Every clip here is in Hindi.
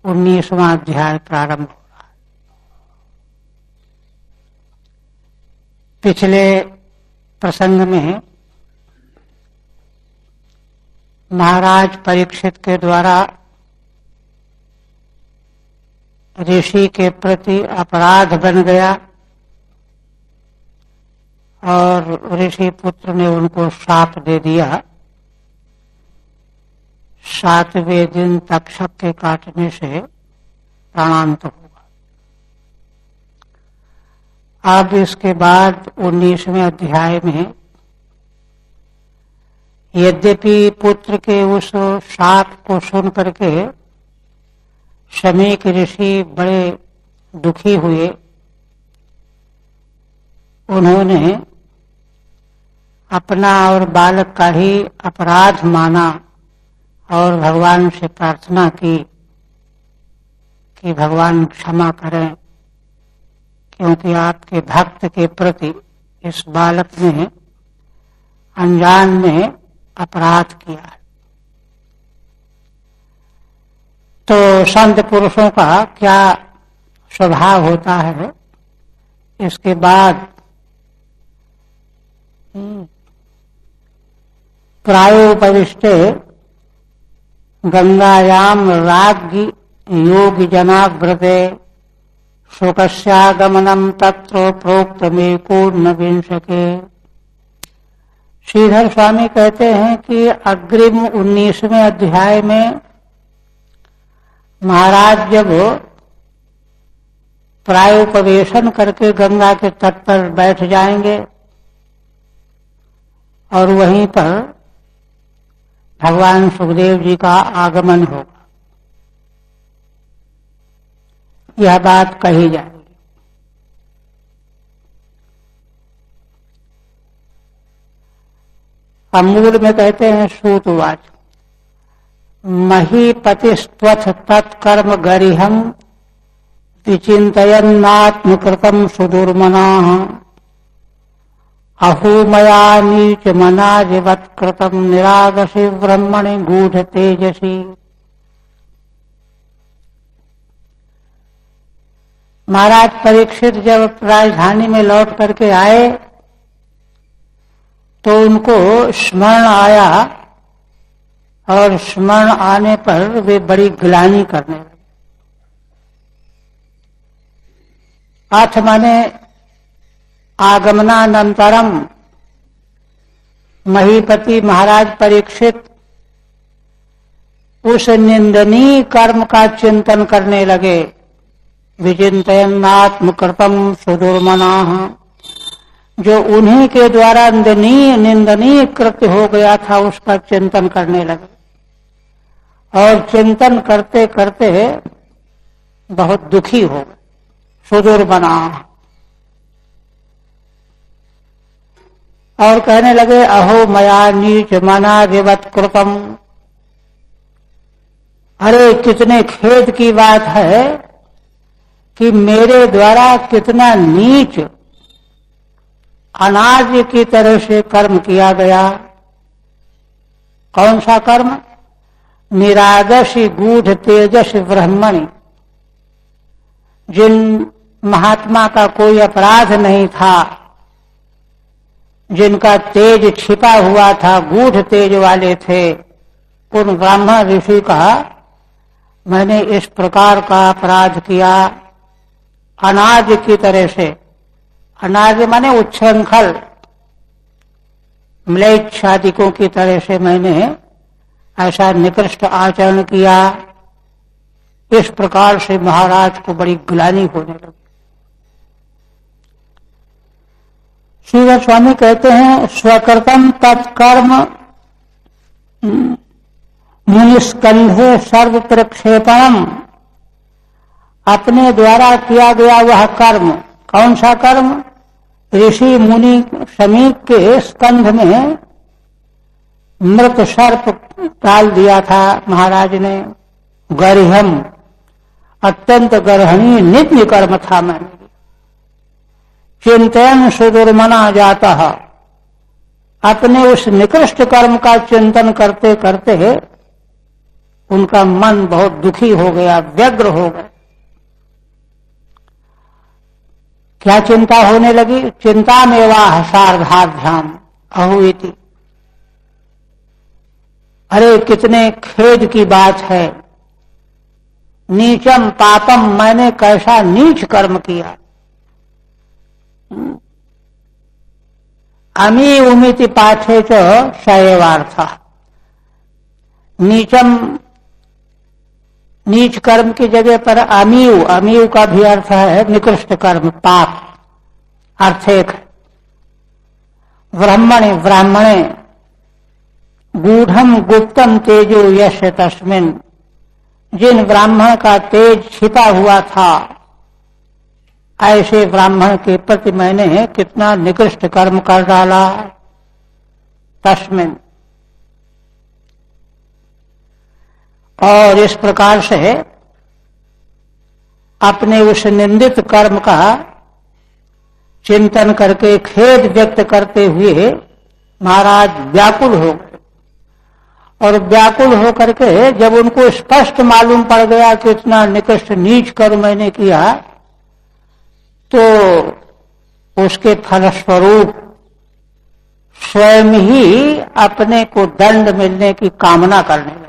19वां अध्याय प्रारंभ हो रहा है। पिछले प्रसंग में महाराज परीक्षित के द्वारा ऋषि के प्रति अपराध बन गया और ऋषि पुत्र ने उनको शाप दे दिया, 7वें दिन तक्षक के काटने से प्राणांत होगा। अब इसके बाद 19वें अध्याय में यद्यपि पुत्र के उस शाप को सुन करके शमीक ऋषि बड़े दुखी हुए, उन्होंने अपना और बालक का ही अपराध माना और भगवान से प्रार्थना की कि भगवान क्षमा करें, क्योंकि आपके भक्त के प्रति इस बालक ने अनजान में अपराध किया है। तो संत पुरुषों का क्या स्वभाव होता है, इसके बाद प्रायोपविष्टे गंगायाम राज्ञि योगी जनाव्रते शोकस्यागमनम तत्र प्रोक्तमेकोन विंशके। श्रीधर स्वामी कहते हैं कि अग्रिम 19वें अध्याय में महाराज जब प्रायोपवेशन करके गंगा के तट पर बैठ जाएंगे और वहीं पर भगवान सुखदेव जी का आगमन होगा, यह बात कही जाएगी। मूल में कहते हैं सूतवाच महीपतिस्त्वथ तत्कर्म गरिहं विचिन्तयन्नात्मकृतं सुदुर्मनाः अहो मया नीच मनाजिवत्कृतं निरागसी ब्रह्मणि गूढ़ तेजसी। महाराज परीक्षित जब राजधानी में लौट करके आए तो उनको स्मरण आया और स्मरण आने पर वे बड़ी ग्लानि करने लगे। अथ माने आगमनानंतरम महीपति महाराज परीक्षित उस निंदनीय कर्म का चिंतन करने लगे। विचिन्तयन्नात्मकृतं सुदुर्मनाः, जो उन्हीं के द्वारा निंदनीय कृत्य हो गया था उसका चिंतन करने लगे और चिंतन करते करते बहुत दुखी हो गए। सुदुर्मनाः और कहने लगे अहो मया नीच मना विवत कृतम। अरे कितने खेद की बात है कि मेरे द्वारा कितना नीच अनाज की तरह से कर्म किया गया। कौन सा कर्म? निरागसी गूढ़ तेजस ब्रह्मणि, जिन महात्मा का कोई अपराध नहीं था, जिनका तेज छिपा हुआ था, गूढ़ तेज वाले थे, उन ब्राह्मण ऋषि का मैंने इस प्रकार का अपराध किया। अनाज की तरह से, अनाज माने उच्छृंखल म्लेच्छादिकों की तरह से मैंने ऐसा निकृष्ट आचरण किया। इस प्रकार से महाराज को बड़ी ग्लानि होने लगी। श्रीधर स्वामी कहते हैं स्वकृतम तत्कर्म मुनिस्कंधे सर्व प्रक्षेपणम, अपने द्वारा किया गया वह कर्म। कौन सा कर्म? ऋषि मुनि शमीक के स्कंध में मृत सर्प डाल दिया था महाराज ने। गरिहम, अत्यंत गर्हणीय नित्य कर्म था। मैंने चिंतन सुदुर्मना जाता है, अपने उस निकृष्ट कर्म का चिंतन करते करते उनका मन बहुत दुखी हो गया, व्यग्र हो गए। क्या चिंता होने लगी? चिंता में वाह सार्धाध्यान अहुइति। अरे कितने खेद की बात है, नीचम पापम, मैंने कैसा नीच कर्म किया। अमी उमिति पाठे च सएवार्थ। नीचम, नीच कर्म की जगह पर अमीयु, अमीयु का भी अर्थ है निकृष्ट कर्म, पाप। अर्थ एक ब्रह्मणे, ब्राह्मणे गूढ़म गुप्तम तेजो यश तस्मिन, जिन ब्राह्मण का तेज छिपा हुआ था, ऐसे ब्राह्मण के प्रति मैंने कितना निकृष्ट कर्म कर डाला। तस्मिन, और इस प्रकार से अपने उस निंदित कर्म का चिंतन करके खेद व्यक्त करते हुए महाराज व्याकुल हो गए। और व्याकुल होकर के जब उनको स्पष्ट मालूम पड़ गया कि इतना निकृष्ट नीच कर्म मैंने किया, तो उसके फलस्वरूप स्वयं ही अपने को दंड मिलने की कामना करने लगे।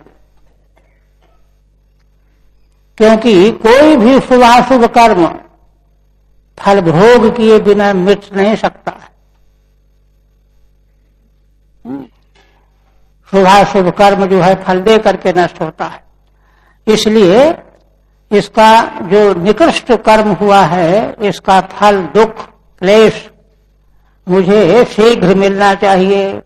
क्योंकि कोई भी शुभाशुभ कर्म फल भोग किए बिना मिट नहीं सकता है। शुभाशुभ कर्म जो है फल दे करके नष्ट होता है। इसलिए इसका जो निकृष्ट कर्म हुआ है, इसका फल दुख क्लेश मुझे शीघ्र मिलना चाहिए।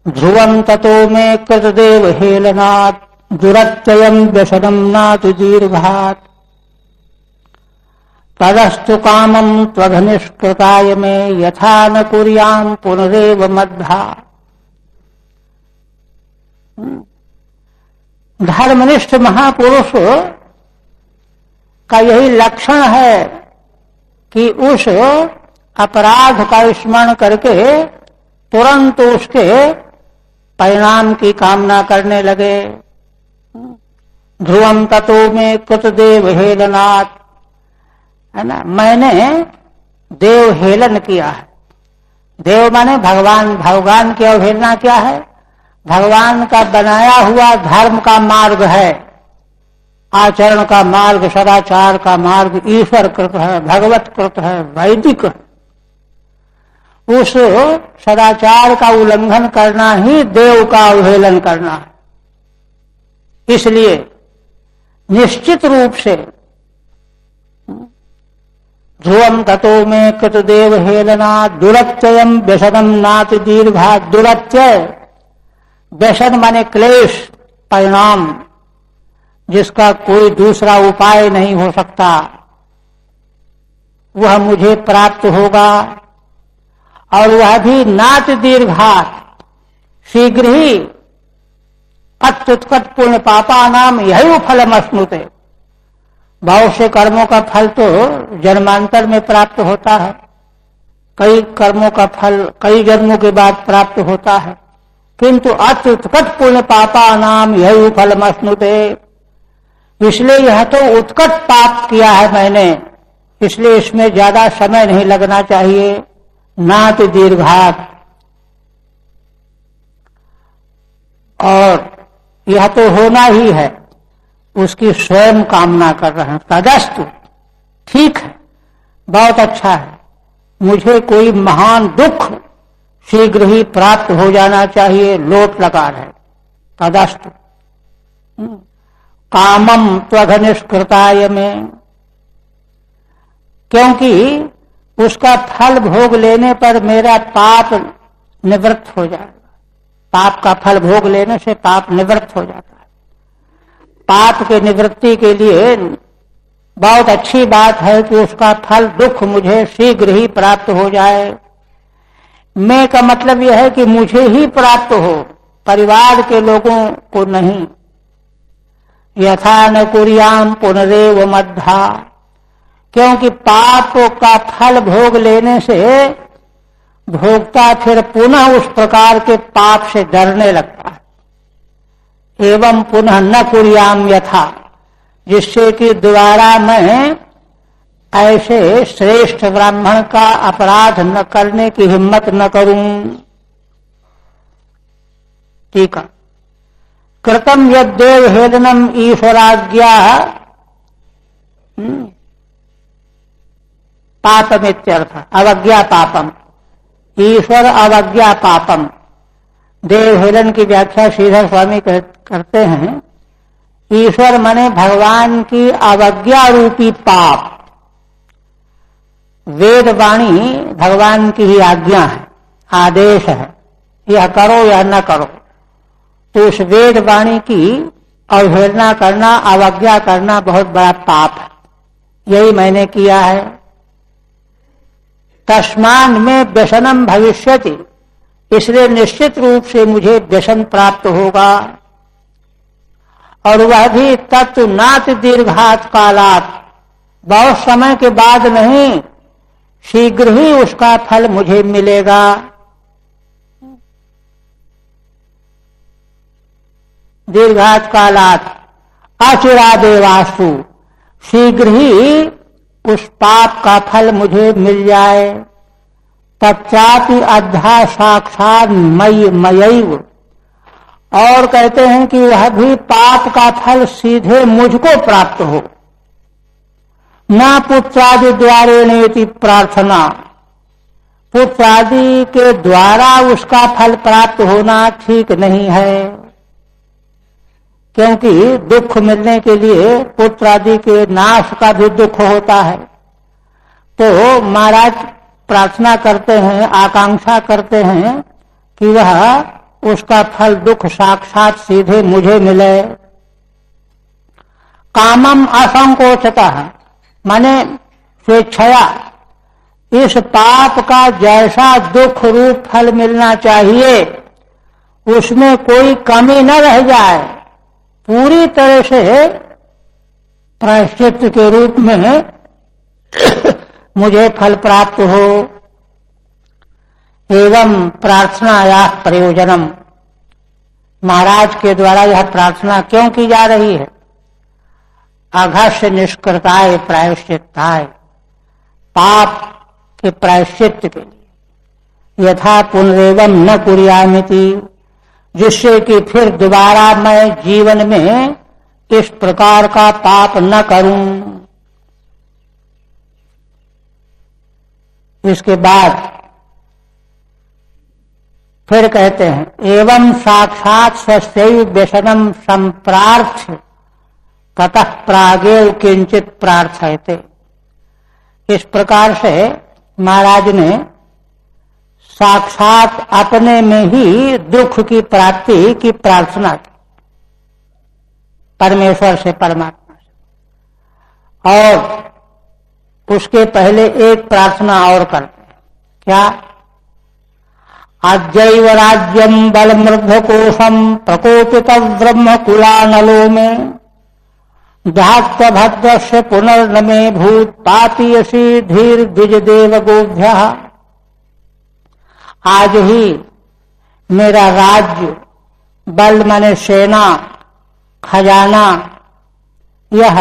ध्रुवम ततो में कृतदेव हेलनात्, दुरत्ययम व्यसनम नातु दीर्घात्, तदस्तु कामम त्वघनिष्कृताय में यथा न कुर्याम पुनरेव मद्धा। धर्मनिष्ठ महापुरुष का यही लक्षण है कि उस अपराध का स्मरण करके तुरंत उसके परिणाम की कामना करने लगे। ध्रुवम ततो में कृतदेव हेलनात्, है ना, मैंने देव हेलन किया है। देव माने भगवान, भगवान की अवहेलना क्या है? भगवान का बनाया हुआ धर्म का मार्ग है, आचरण का मार्ग, सदाचार का मार्ग ईश्वर कृत है, भगवत कृत है, वैदिक। उस सदाचार का उल्लंघन करना ही देव का अवहेलन करना है। इसलिए निश्चित रूप से ध्रुवम ततो में कृतदेव हेलना दुरत्ययम व्यसनम नाति दीर्घा। दुरत्यय, व्यसन माने क्लेश, परिणाम जिसका कोई दूसरा उपाय नहीं हो सकता, वह मुझे प्राप्त होगा। और वह भी नाति दीर्घात, शीघ्र ही। अत्युत्कट पुण्य पापा नाम यही फलम अश्नुते। बहुत से कर्मों का फल तो जन्मांतर में प्राप्त होता है, कई कर्मों का फल कई जन्मों के बाद प्राप्त होता है, किंतु अत्युत्कट पुण्य पापा नाम यही फलम अश्नुते। इसलिए यह तो उत्कट पाप किया है मैंने, इसलिए इसमें ज्यादा समय नहीं लगना चाहिए। नाति दीर्घात, और यह तो होना ही है, उसकी स्वयं कामना कर रहे हैं। तदस्तु, ठीक है, बहुत अच्छा है, मुझे कोई महान दुख शीघ्र ही प्राप्त हो जाना चाहिए, लोट लगा रहे। तदस्तु कामम त्वघनिष्कृताय में, क्योंकि उसका फल भोग लेने पर मेरा पाप निवृत्त हो जाएगा। पाप का फल भोग लेने से पाप निवृत्त हो जाता है। पाप के निवृत्ति के लिए बहुत अच्छी बात है कि उसका फल दुख मुझे शीघ्र ही प्राप्त हो जाए। मैं का मतलब यह है कि मुझे ही प्राप्त हो, परिवार के लोगों को नहीं। यथा न कुर्याम पुनरेव मद्धा, क्योंकि पाप का फल भोग लेने से भोक्ता फिर पुनः उस प्रकार के पाप से डरने लगता है। एवं पुनः न कुर्याम यथा, जिससे कि दोबारा मैं ऐसे श्रेष्ठ ब्राह्मण का अपराध न करने की हिम्मत न करूं। ठीक है। कृतम यद्देव हेदनम ईश्वराज्ञा पापमित्यर्थ, अवज्ञा पापम, ईश्वर अवज्ञा पापम। देवहेलन की व्याख्या श्रीधर स्वामी करते हैं, ईश्वर माने भगवान की अवज्ञा रूपी पाप। वेद वाणी भगवान की ही आज्ञा है, आदेश है, यह करो या न करो। तो उस वेद वाणी की अवहेलना करना, अवज्ञा करना बहुत बड़ा पाप है। यही मैंने किया है। तस्मान में व्यसनम भविष्यति, इसलिए निश्चित रूप से मुझे व्यसन प्राप्त होगा, और वह भी तत्व नात दीर्घात कालात, बहुत समय के बाद नहीं, शीघ्र ही उसका फल मुझे मिलेगा। दीर्घात कालात अचिरादेवास्तु, शीघ्र ही उस पाप का फल मुझे मिल जाए। तच्चापि अद्धा साक्षात मयि मयैव, और कहते हैं कि वह भी पाप का फल सीधे मुझको प्राप्त हो। न पुत्रादि द्वारेणेति प्रार्थना, पुत्र आदि के द्वारा उसका फल प्राप्त होना ठीक नहीं है, क्योंकि दुख मिलने के लिए पुत्र आदि के नाश का भी दुख होता है। तो महाराज प्रार्थना करते हैं, आकांक्षा करते हैं कि वह उसका फल दुख साक्षात सीधे मुझे मिले। कामम असंकोचता, माने स्वेच्छया, इस पाप का जैसा दुख रूप फल मिलना चाहिए उसमें कोई कमी न रह जाए, पूरी तरह से प्रायश्चित के रूप में मुझे फल प्राप्त हो। एवं प्रार्थनाया प्रयोजनम, महाराज के द्वारा यह प्रार्थना क्यों की जा रही है? अघस्य निष्कृताय प्रायश्चित्ताय, पाप के प्रायश्चित के लिए। यथा पुनरेवम न कुर्यामिति, जिससे कि फिर दोबारा मैं जीवन में इस प्रकार का पाप न करूं। इसके बाद फिर कहते हैं, एवं साक्षात सस्यैव व्यसनम संप्रार्थ ततः प्रागेव किंचित प्रार्थयते। इस प्रकार से महाराज ने साक्षात अपने में ही दुख की प्राप्ति की प्रार्थना की, परमेश्वर से, परमात्मा से। और उसके पहले एक प्रार्थना और करते हैं, क्या? अद्यैव राज्यम बलमृद्धकोशम प्रकोपित ब्रह्म कुलानलो में धात्य भद्रस्य पुनर्नमे भूत पापीयसी धीर द्विज देव गोभ्य। आज ही मेरा राज्य, बल माने सेना, खजाना, यह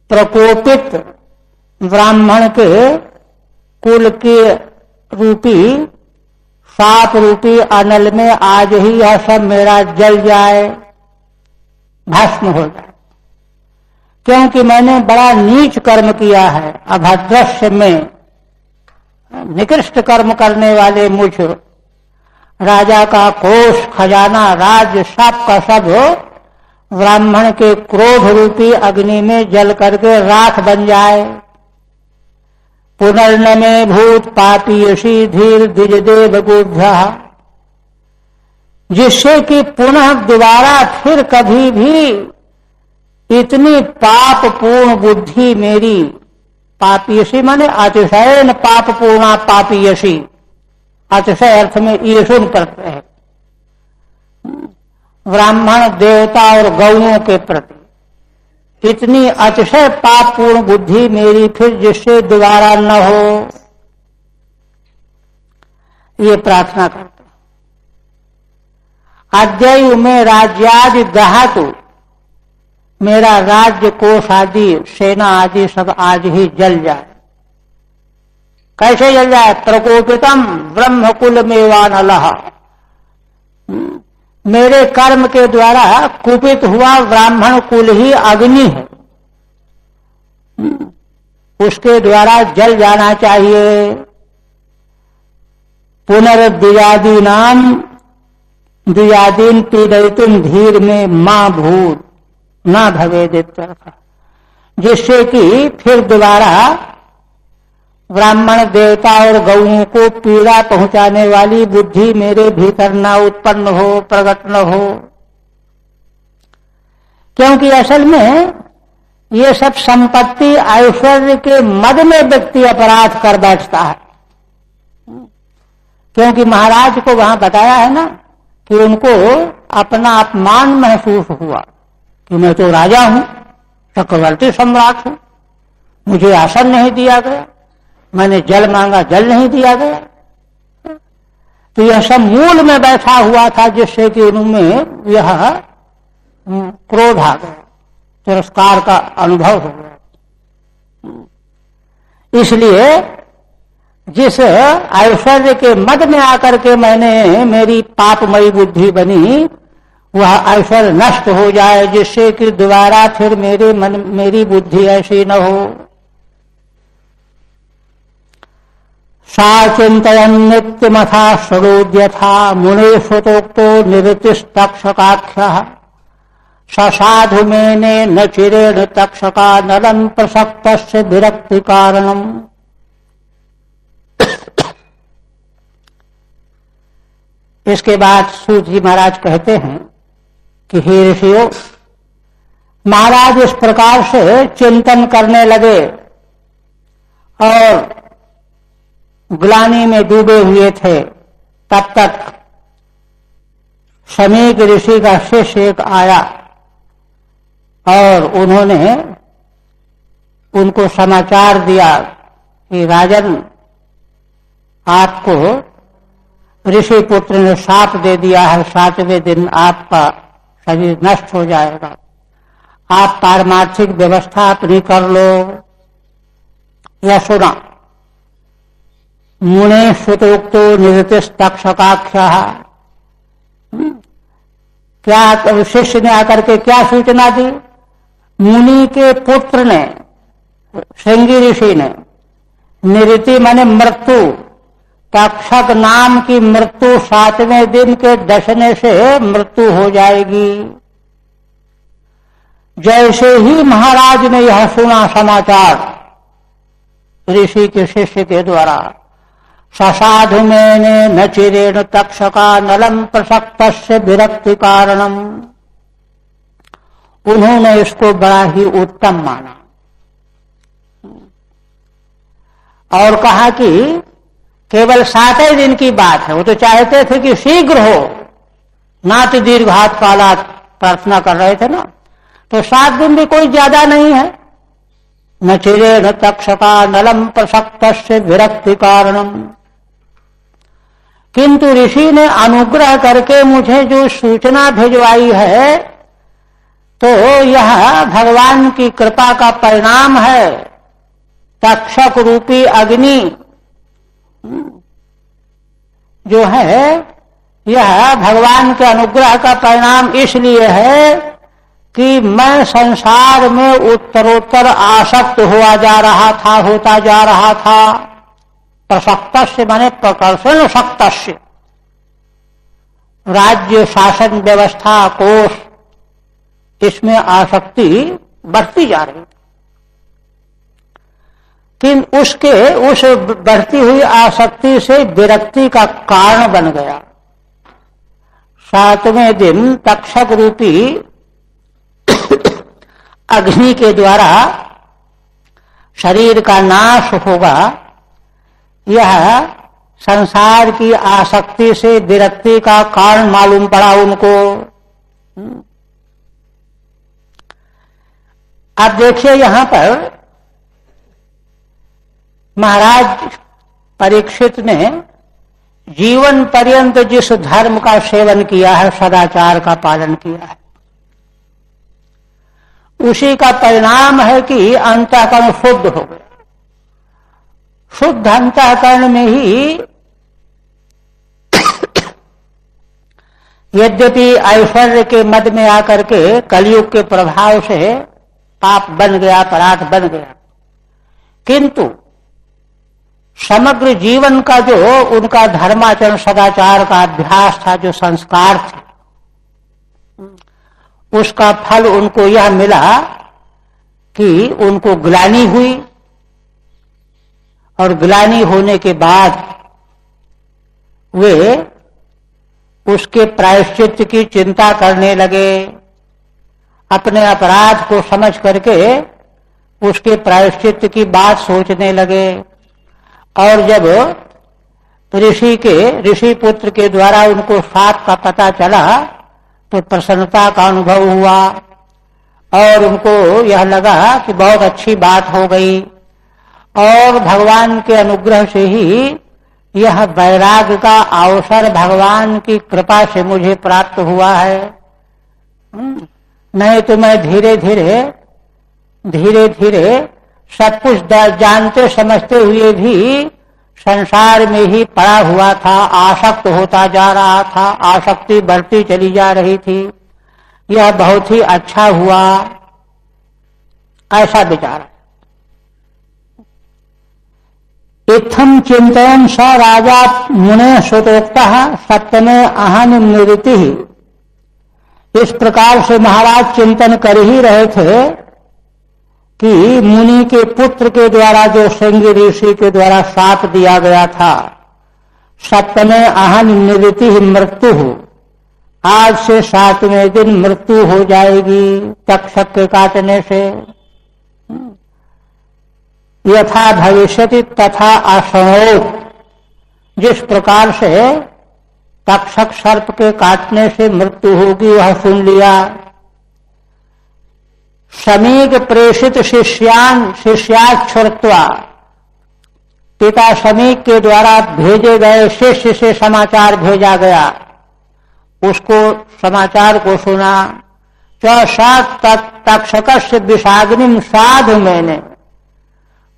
प्रकोपित ब्राह्मण के कुल के रूपी साप रूपी अनल में आज ही यह सब मेरा जल जाए, भस्म हो जाए। क्योंकि मैंने बड़ा नीच कर्म किया है, अभद्रस्य में निकृष्ट कर्म करने वाले मुझ राजा का कोष, खजाना, राज्य सब का सब ब्राह्मण के क्रोध रूपी अग्नि में जल करके राख बन जाए। पुनर्नमे भूत पापीयसी धीर द्विजदेव गोभ्य, जिससे कि पुनः दोबारा फिर कभी भी इतनी पापपूर्ण बुद्धि मेरी, पापीयसी माने अतिशयन पापपूर्णा पापीयसी, अतिशय अर्थ में ईर्षुन करते हैं ब्राह्मण, देवता और गौओं के प्रति, इतनी अतिशय पापपूर्ण बुद्धि मेरी फिर जिससे दोबारा न हो, ये प्रार्थना करते हैं। अद्यैव में राज्यादि दहातु, मेरा राज्य कोष आदि सेना आदि सब आज ही जल जाए। कैसे जल जाए? प्रकोपितम ब्रह्मकुल मेवानलः, मेरे कर्म के द्वारा कुपित हुआ ब्राह्मण कुल ही अग्नि है, उसके द्वारा जल जाना चाहिए। पुनर्द्विजादीनाम द्विजादीन पीड़ितुम धीर में मां भूत ना भवेदित, जिससे कि फिर दोबारा ब्राह्मण देवता और गौओं को पीड़ा पहुंचाने वाली बुद्धि मेरे भीतर न उत्पन्न हो, प्रकट न हो। क्योंकि असल में ये सब संपत्ति ऐश्वर्य के मद में व्यक्ति अपराध कर बैठता है। क्योंकि महाराज को वहां बताया है ना कि उनको अपना अपमान महसूस हुआ कि मैं तो राजा हूं, चक्रवर्ती सम्राट हूं, मुझे आसन नहीं दिया गया, मैंने जल मांगा जल नहीं दिया गया। तो यह सब मूल में बैठा हुआ था, जिससे कि उनमें यह क्रोध आ गया, तिरस्कार का अनुभव हो गया। इसलिए जिस ऐश्वर्य के मद में आकर के मेरी पापमयी बुद्धि बनी, वह ऐश्वर्य नष्ट हो जाए, जिससे कि दोबारा फिर मेरी बुद्धि ऐसी न हो। सा चिंतयन् नित्यमथा सरोद्यथा मुने स्वतोक्तो निवृत्तिस्तक्षकाख्यः ससाधु मेने न चिरेण तक्षका नलं प्रसक्तस्य विरक्ति कारणम्। इसके बाद सूत जी महाराज कहते हैं कि हे ऋषियों, महाराज इस प्रकार से चिंतन करने लगे और ग्लानि में डूबे हुए थे, तब तक शमीक ऋषि का शिष्य एक आया और उन्होंने उनको समाचार दिया कि राजन, आपको ऋषि पुत्र ने शाप दे दिया है, 7वें दिन आपका शरीर नष्ट हो जाएगा, आप पारमार्थिक व्यवस्था अपनी कर लो। यह सुना। मुने श्रुतोक्तो निवृत्तिस्तक्षकाख्यः, क्या शिष्य ने आकर के क्या सूचना दी? मुनि के पुत्र ने, श्रृंगी ऋषि ने, निवृत्ति माने मृत्यु, तक्षक नाम की मृत्यु 7वें दिन के दशने से मृत्यु हो जाएगी। जैसे ही महाराज ने यह सुना समाचार ऋषि के शिष्य के द्वारा, ससाधु मेने न चिरेण तक्षका नलम प्रसक्तस्य विरक्ति कारणम, उन्होंने इसको बड़ा ही उत्तम माना और कहा कि केवल 7वें दिन की बात है, वो तो चाहते थे कि शीघ्र हो, नाति दीर्घात कालात प्रार्थना कर रहे थे ना, तो 7 दिन भी कोई ज्यादा नहीं है। न चिरेण तक्षका नलम प्रसक्तस्य विरक्ति कारणम, किंतु ऋषि ने अनुग्रह करके मुझे जो सूचना भिजवाई है, तो यह भगवान की कृपा का परिणाम है। तक्षक रूपी अग्नि जो है, यह भगवान के अनुग्रह का परिणाम इसलिए है कि मैं संसार में उत्तरोत्तर आसक्त होता जा रहा था। प्रसक्तस्य माने प्रकर्षण शक्तस्य, राज्य शासन व्यवस्था कोष, इसमें आसक्ति बढ़ती जा रही, किंतु उस बढ़ती हुई आसक्ति से विरक्ति का कारण बन गया। 7वें दिन तक्षक रूपी अग्नि के द्वारा शरीर का नाश होगा, यह संसार की आसक्ति से विरक्ति का कारण मालूम पड़ा उनको। अब देखिए यहां पर महाराज परीक्षित ने जीवन पर्यंत जिस धर्म का सेवन किया है, सदाचार का पालन किया है, उसी का परिणाम है कि अंतःकरण शुद्ध हो गया। शुद्ध अंतःकरण में ही यद्यपि ऐश्वर्य के मद में आकर के कलयुग के प्रभाव से पाप बन गया, अपराध बन गया, किंतु समग्र जीवन का जो उनका धर्माचरण सदाचार का अभ्यास था, जो संस्कार थे, उसका फल उनको यह मिला कि उनको ग्लानि हुई, और ग्लानि होने के बाद वे उसके प्रायश्चित की चिंता करने लगे। अपने अपराध को समझ करके उसके प्रायश्चित की बात सोचने लगे। और जब ऋषि पुत्र के द्वारा उनको साप का पता चला तो प्रसन्नता का अनुभव हुआ, और उनको यह लगा कि बहुत अच्छी बात हो गई, और भगवान के अनुग्रह से ही यह वैराग्य का अवसर भगवान की कृपा से मुझे प्राप्त हुआ है। नहीं तो मैं धीरे धीरे सब कुछ जानते समझते हुए भी संसार में ही पड़ा हुआ था, आसक्त होता जा रहा था, आसक्ति बढ़ती चली जा रही थी। यह बहुत ही अच्छा हुआ, ऐसा विचार। इत्थम चिंतन स राजा मुने सुतोक्ता सप्तमे अहम निवृत्ति। इस प्रकार से महाराज चिंतन कर ही रहे थे कि मुनि के पुत्र के द्वारा जो श्रृंगी ऋषि के द्वारा शाप दिया गया था, सप्तमे अहम निवृत्ति मृत्यु, आज से 7वें दिन मृत्यु हो जाएगी तक्षक के काटने से। यथा भविष्यति तथा अशृणोत, जिस प्रकार से तक्षक सर्प के काटने से मृत्यु होगी वह सुन लिया। समीक प्रेषित शिष्याच्छुरत्वा, पिता समीक के द्वारा भेजे गए शिष्य से समाचार भेजा गया, उसको समाचार को सुना। चौसात तक्षक से विषाग्निम साधु मैंने,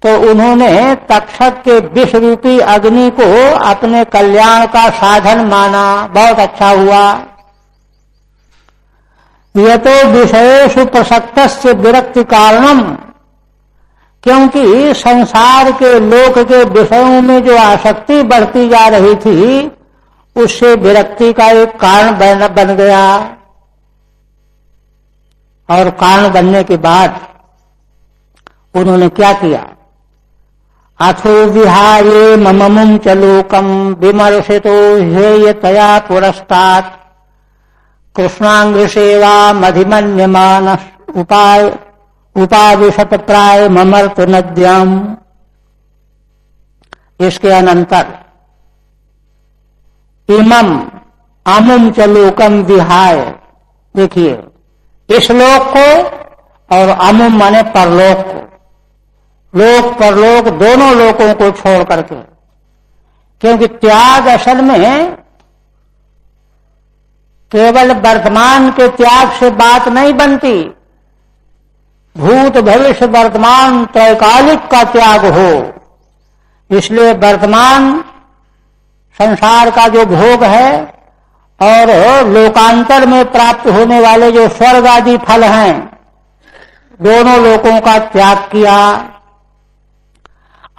तो उन्होंने तक्षक के विष रूपी अग्नि को अपने कल्याण का साधन माना। बहुत अच्छा हुआ। यतो विषयेषु प्रसक्तस्य विरक्ति कारणम, क्योंकि संसार के लोक के विषयों में जो आसक्ति बढ़ती जा रही थी, उससे विरक्ति का एक कारण बन गया। और कारण बनने के बाद उन्होंने क्या किया? अथो विहाये मममुं च लोकम विमर्शितो हेयतया पुरस्तात् कृष्णांग सेवा मधिमन्यमान उपाविशत प्राय ममर्त नद्याम। इसके अनंतर इमम अमुम च लोकम विहाय, देखिए इस लोक को और अमुम माने परलोक को, लोक परलोक दोनों लोकों को छोड़ करके, क्योंकि त्याग असल में केवल वर्तमान के त्याग से बात नहीं बनती, भूत भविष्य वर्तमान त्रैकालिक का त्याग हो। इसलिए वर्तमान संसार का जो भोग है और लोकांतर में प्राप्त होने वाले जो स्वर्ग आदि फल हैं, दोनों लोकों का त्याग किया।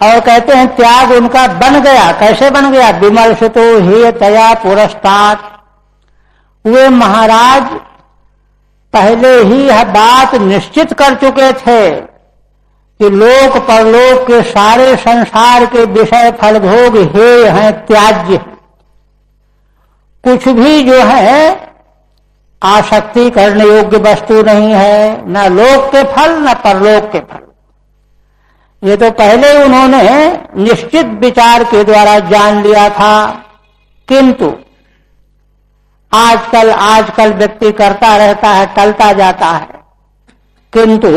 और कहते हैं त्याग उनका बन गया। कैसे बन गया? विमर्शितो हेयतया पुरस्तात्, वे महाराज पहले ही यह बात निश्चित कर चुके थे कि लोक परलोक के सारे संसार के विषय फल भोग हेय हैं, त्याज्य। कुछ भी जो है आसक्ति करने योग्य वस्तु नहीं है, न लोक के फल न परलोक के फल। ये तो पहले उन्होंने निश्चित विचार के द्वारा जान लिया था। किंतु आजकल व्यक्ति करता रहता है, टलता जाता है। किंतु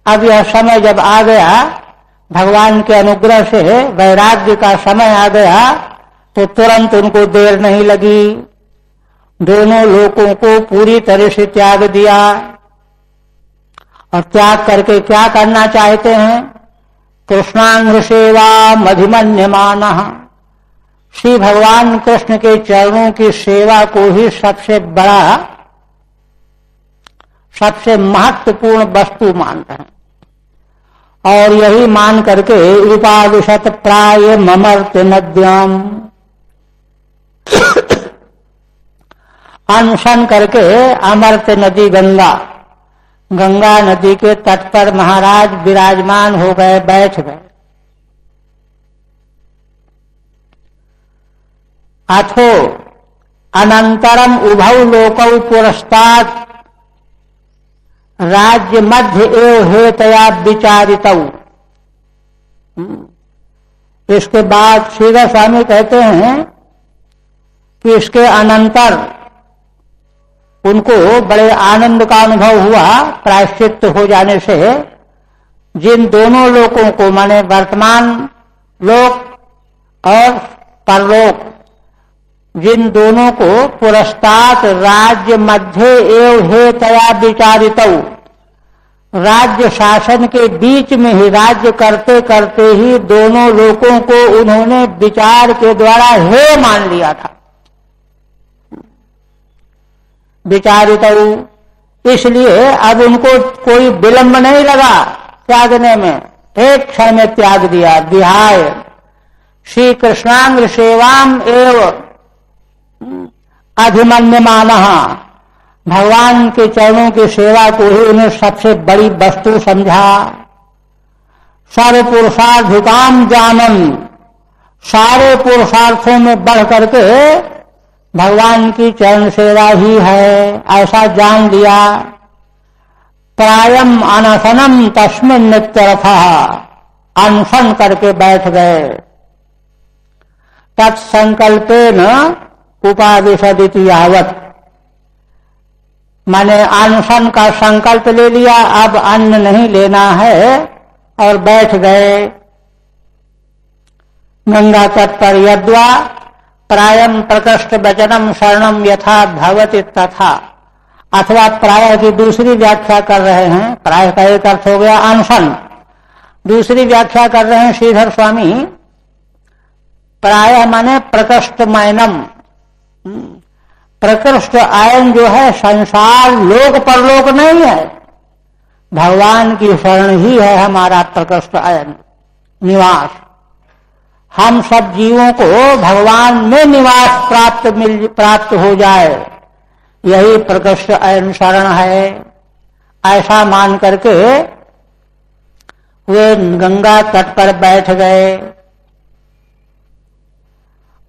अब यह समय जब आ गया, भगवान के अनुग्रह से वैराग्य का समय आ गया, तो तुरंत उनको देर नहीं लगी, दोनों लोगों को पूरी तरह से त्याग दिया। और त्याग करके क्या करना चाहते हैं? कृष्णांग सेवा मधिमन्यमानः, श्री भगवान कृष्ण के चरणों की सेवा को ही सबसे बड़ा, सबसे महत्वपूर्ण वस्तु मानते हैं। और यही मान करके उपादिशत प्राय ममर्त नद्याम, अनशन करके अमर्त नदी गंगा, गंगा नदी के तट पर महाराज विराजमान हो गए, बैठ गए। अथो अनंतरम उभौ लोकौ पुरस्तात् राज्य मध्य एव हेतया विचारितौ। इसके बाद श्रीधर स्वामी कहते हैं कि इसके अनंतर उनको बड़े आनंद का अनुभव हुआ प्रायश्चित्त हो जाने से। जिन दोनों लोकों को, माने वर्तमान लोक और परलोक, जिन दोनों को पुरस्तात् राज्य मध्य एव हेतया विचारितौ, राज्य शासन के बीच में ही, राज्य करते करते ही दोनों लोगों को उन्होंने विचार के द्वारा हे मान लिया था। विचारितौ, इसलिए अब उनको कोई विलंब नहीं लगा त्यागने में, एक क्षण में त्याग दिया। विहाय श्री कृष्णांग सेवाम एव अधिमन्यमानः, भगवान के चरणों की सेवा को ही उन्हें सबसे बड़ी वस्तु समझा। सर्व पुरुषार्थिकाम जानन, सारे पुरुषार्थों में बढ़ करके भगवान की चरण सेवा ही है, ऐसा जान लिया। प्रायम अनशनम तस्मिन् नित्यरथः, अनशन करके बैठ गए। तत्संकल्पेन उपादिशदिति यावत्, माने अनशन का संकल्प ले लिया, अब अन्न नहीं लेना है, और बैठ गए। गंगा तट पर यद्वा प्रायम प्रकृष्ट वचनम शरणम यथा भवति तथा, अथवा प्राय की दूसरी व्याख्या कर रहे हैं। प्राय का एक अर्थ हो गया अनशन, दूसरी व्याख्या कर रहे हैं श्रीधर स्वामी, प्राय माने प्रकृष्ट मैनम। प्रकृष्ट आयन जो है संसार लोक परलोक नहीं है, भगवान की शरण ही है हमारा प्रकृष्ट आयन, निवास। हम सब जीवों को भगवान में निवास प्राप्त हो जाए, यही प्रकृष्ट आयन शरण है। ऐसा मान करके वे गंगा तट पर बैठ गए।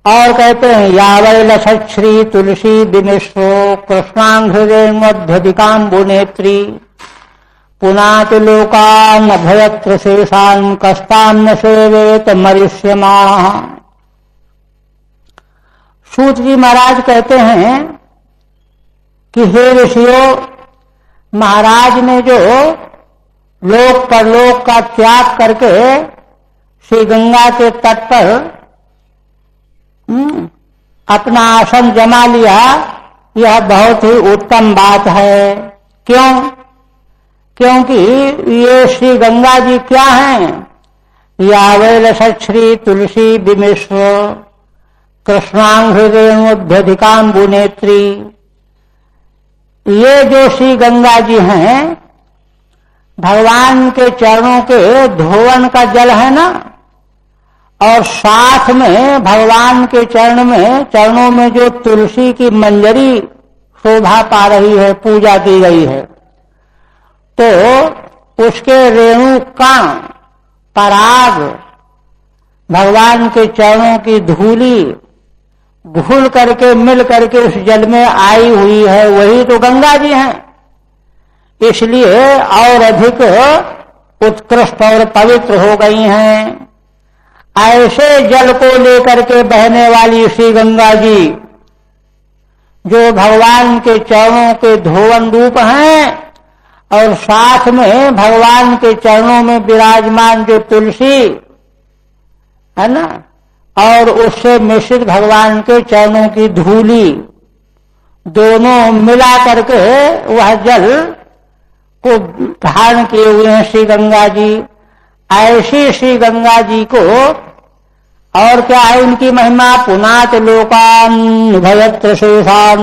और कहते हैं यावै लसत् श्री तुलसी विमिश्रो कृष्णांघ्रिमध्यधिकाम्बु नेत्री पुनाति लोकान् अभयत्र शेषान् कस्तान् न सेवेत मरिष्यमाणः। सूत जी महाराज कहते हैं कि हे ऋषियों, महाराज ने जो लोक परलोक का त्याग करके श्री गंगा के तट पर अपना आसन जमा लिया, यह बहुत ही उत्तम बात है। क्यों? क्योंकि ये श्री गंगा जी क्या हैं? यावै लसत् श्री तुलसी विमिश्र कृष्णांघ्रिमध्यधिकाम्बु नेत्री, ये जो श्री गंगा जी हैं भगवान के चरणों के धोवन का जल है ना, और साथ में भगवान के चरणों में जो तुलसी की मंजरी शोभा पा रही है, पूजा की गई है, तो उसके रेणु का पराग भगवान के चरणों की धूली घुल करके मिल करके उस जल में आई हुई है, वही तो गंगा जी हैं। इसलिए और अधिक उत्कृष्ट और पवित्र हो गई हैं। ऐसे जल को लेकर के बहने वाली श्री गंगा जी, जो भगवान के चरणों के धोवन रूप हैं, और साथ में भगवान के चरणों में विराजमान जो तुलसी है ना, और उससे मिश्रित भगवान के चरणों की धूली, दोनों मिला करके वह जल को धारण किए हुए हैं श्री गंगा जी। ऐसी श्री गंगा जी को और क्या है उनकी महिमा, पुनात लोकान भयत्र शेषान,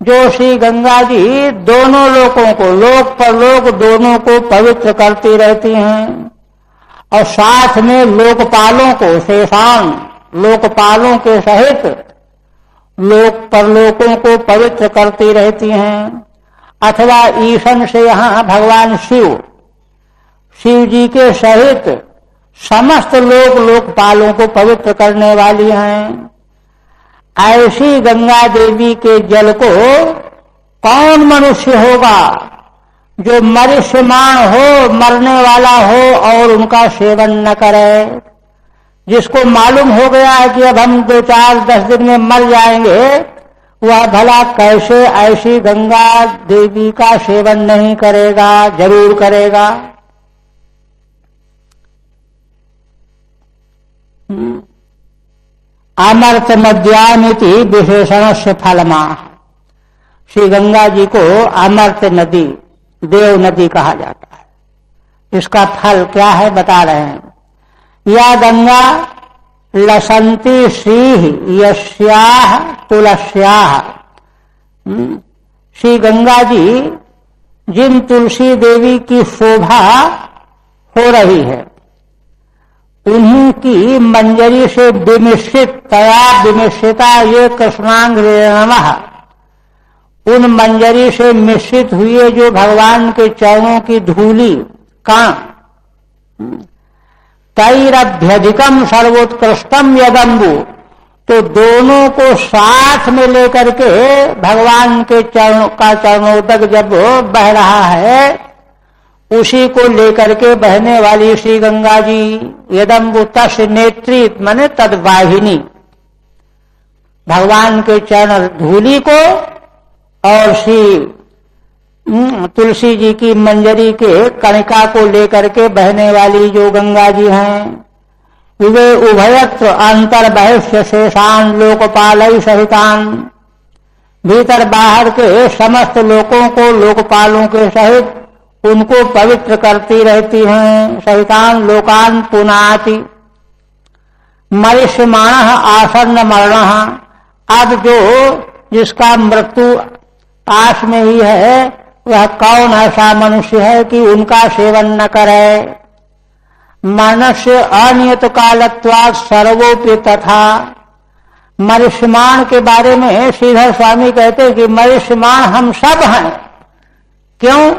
जो श्री गंगा जी दोनों लोकों को, लोक परलोक दोनों को पवित्र करती रहती हैं, और साथ में लोकपालों को, शेषान लोकपालों के सहित लोक परलोकों को पवित्र करती रहती हैं। अथवा ईशन से यहां भगवान शिव, शिव जी के सहित समस्त लोकपालों को पवित्र करने वाली हैं। ऐसी गंगा देवी के जल को कौन मनुष्य होगा जो मरिष्यमाण हो, मरने वाला हो और उनका सेवन न करे। जिसको मालूम हो गया है कि अब हम 2-4-10 दिन में मर जाएंगे, वह भला कैसे ऐसी गंगा देवी का सेवन नहीं करेगा, जरूर करेगा। अमर्त मद्यामिति विशेषण से फलमा, श्री गंगा जी को अमर्त नदी, देव नदी कहा जाता है। इसका फल क्या है बता रहे हैं। या गंगा लसंती श्री यस्याह तुलस्याह, श्री गंगा जी जिन तुलसी देवी की शोभा हो रही है, उन्हीं की मंजरी से विमिश्रित, तया विमिश्रिता ये कृष्णांग नमः, उन मंजरी से मिश्रित हुए जो भगवान के चरणों की धूली का, तैरभ्यधिकम सर्वोत्कृष्टम यदम्बु, तो दोनों को साथ में लेकर के भगवान के चरणों का चरणोदक जब बह रहा है, उसी को लेकर के बहने वाली श्री गंगा जी, यदम्बु तस् नेत्री माने तद्वाहिनी, भगवान के चरण धूली को और श्री तुलसी जी की मंजरी के कणिका को लेकर के बहने वाली जो गंगा जी हैं, वे उभयत्र अंतर बहिष्य शेषान लोकपालय सहितान, भीतर बाहर के समस्त लोकों को लोकपालों के सहित उनको पवित्र करती रहती हैं। सहितान लोकान पुनाति मरिष्यमाण आसन्न मरण, अब जो जिसका मृत्यु पास में ही है, वह कौन ऐसा मनुष्य है कि उनका सेवन न करे। मनुष्य अनियत कालत्वात् सर्वोपि तथा, मरिष्यमाण के बारे में श्रीधर स्वामी कहते हैं कि मरिष्यमाण हम सब हैं। क्यों?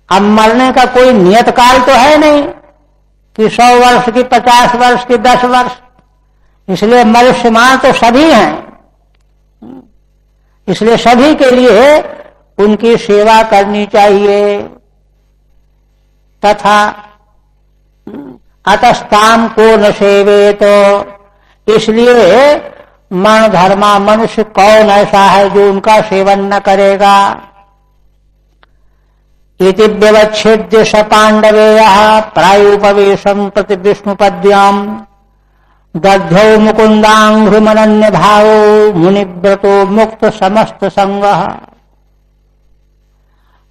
अब मरने का कोई नियत काल तो है नहीं कि 100 वर्ष की, 50 वर्ष की, 10 वर्ष, इसलिए मनुष्यमान तो सभी हैं। इसलिए सभी के लिए उनकी सेवा करनी चाहिए। तथा अतस्ताम को न सेवे, तो इसलिए मन धर्मा मनुष्य कौन ऐसा है जो उनका सेवन न करेगा। इति व्यवच्छेद्य स पांडवेयः प्रायोपवेशं प्रति विष्णुपद्याम् दग्धौ मुकुन्दांघ्रिमनन्य भावो मुनिव्रतो मुक्त समस्त संगः।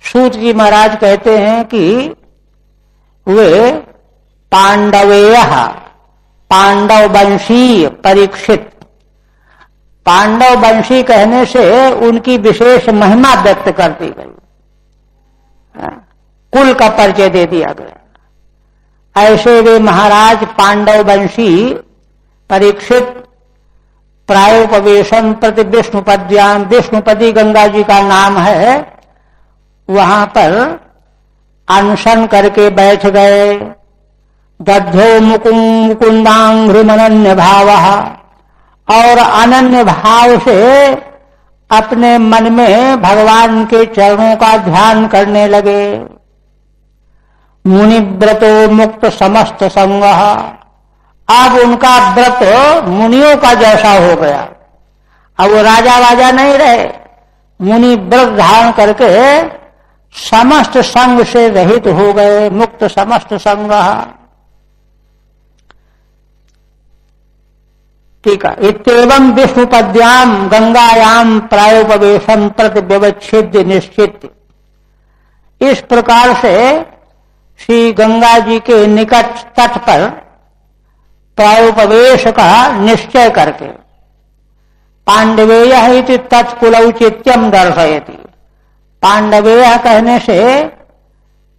सूत जी महाराज कहते हैं कि वे पांडवेयः, पांडव वंशी परीक्षित, पांडव वंशी कहने से उनकी विशेष महिमा व्यक्त करती गई, कुल का परिचय दे दिया गया। ऐसे वे महाराज पांडव वंशी परीक्षित प्रायोपवेशम प्रति विष्णुपद्याम, विष्णुपदी गंगा जी का नाम है, वहां पर अनशन करके बैठ गए। दद्धो मुकुंदांघ्रिमनन्य भावः, और अनन्य भाव से अपने मन में भगवान के चरणों का ध्यान करने लगे। मुनिव्रतो मुक्त समस्त संगः, अब उनका व्रत मुनियों का जैसा हो गया। अब वो राजा वाजा नहीं रहे, मुनि व्रत धारण करके समस्त संग से रहित हो गए। मुक्त समस्त संगः, ठीक है। इत्येवं विष्णुपद्याम गंगायाम प्रायोपवेशम प्रति व्यवच्छेद्य निश्चित। इस प्रकार से श्री गंगा जी के निकट तट पर प्रायोपवेश का निश्चय करके पांडवेय इति तत्कुलौचित्यम दर्शयति। पांडवेय कहने से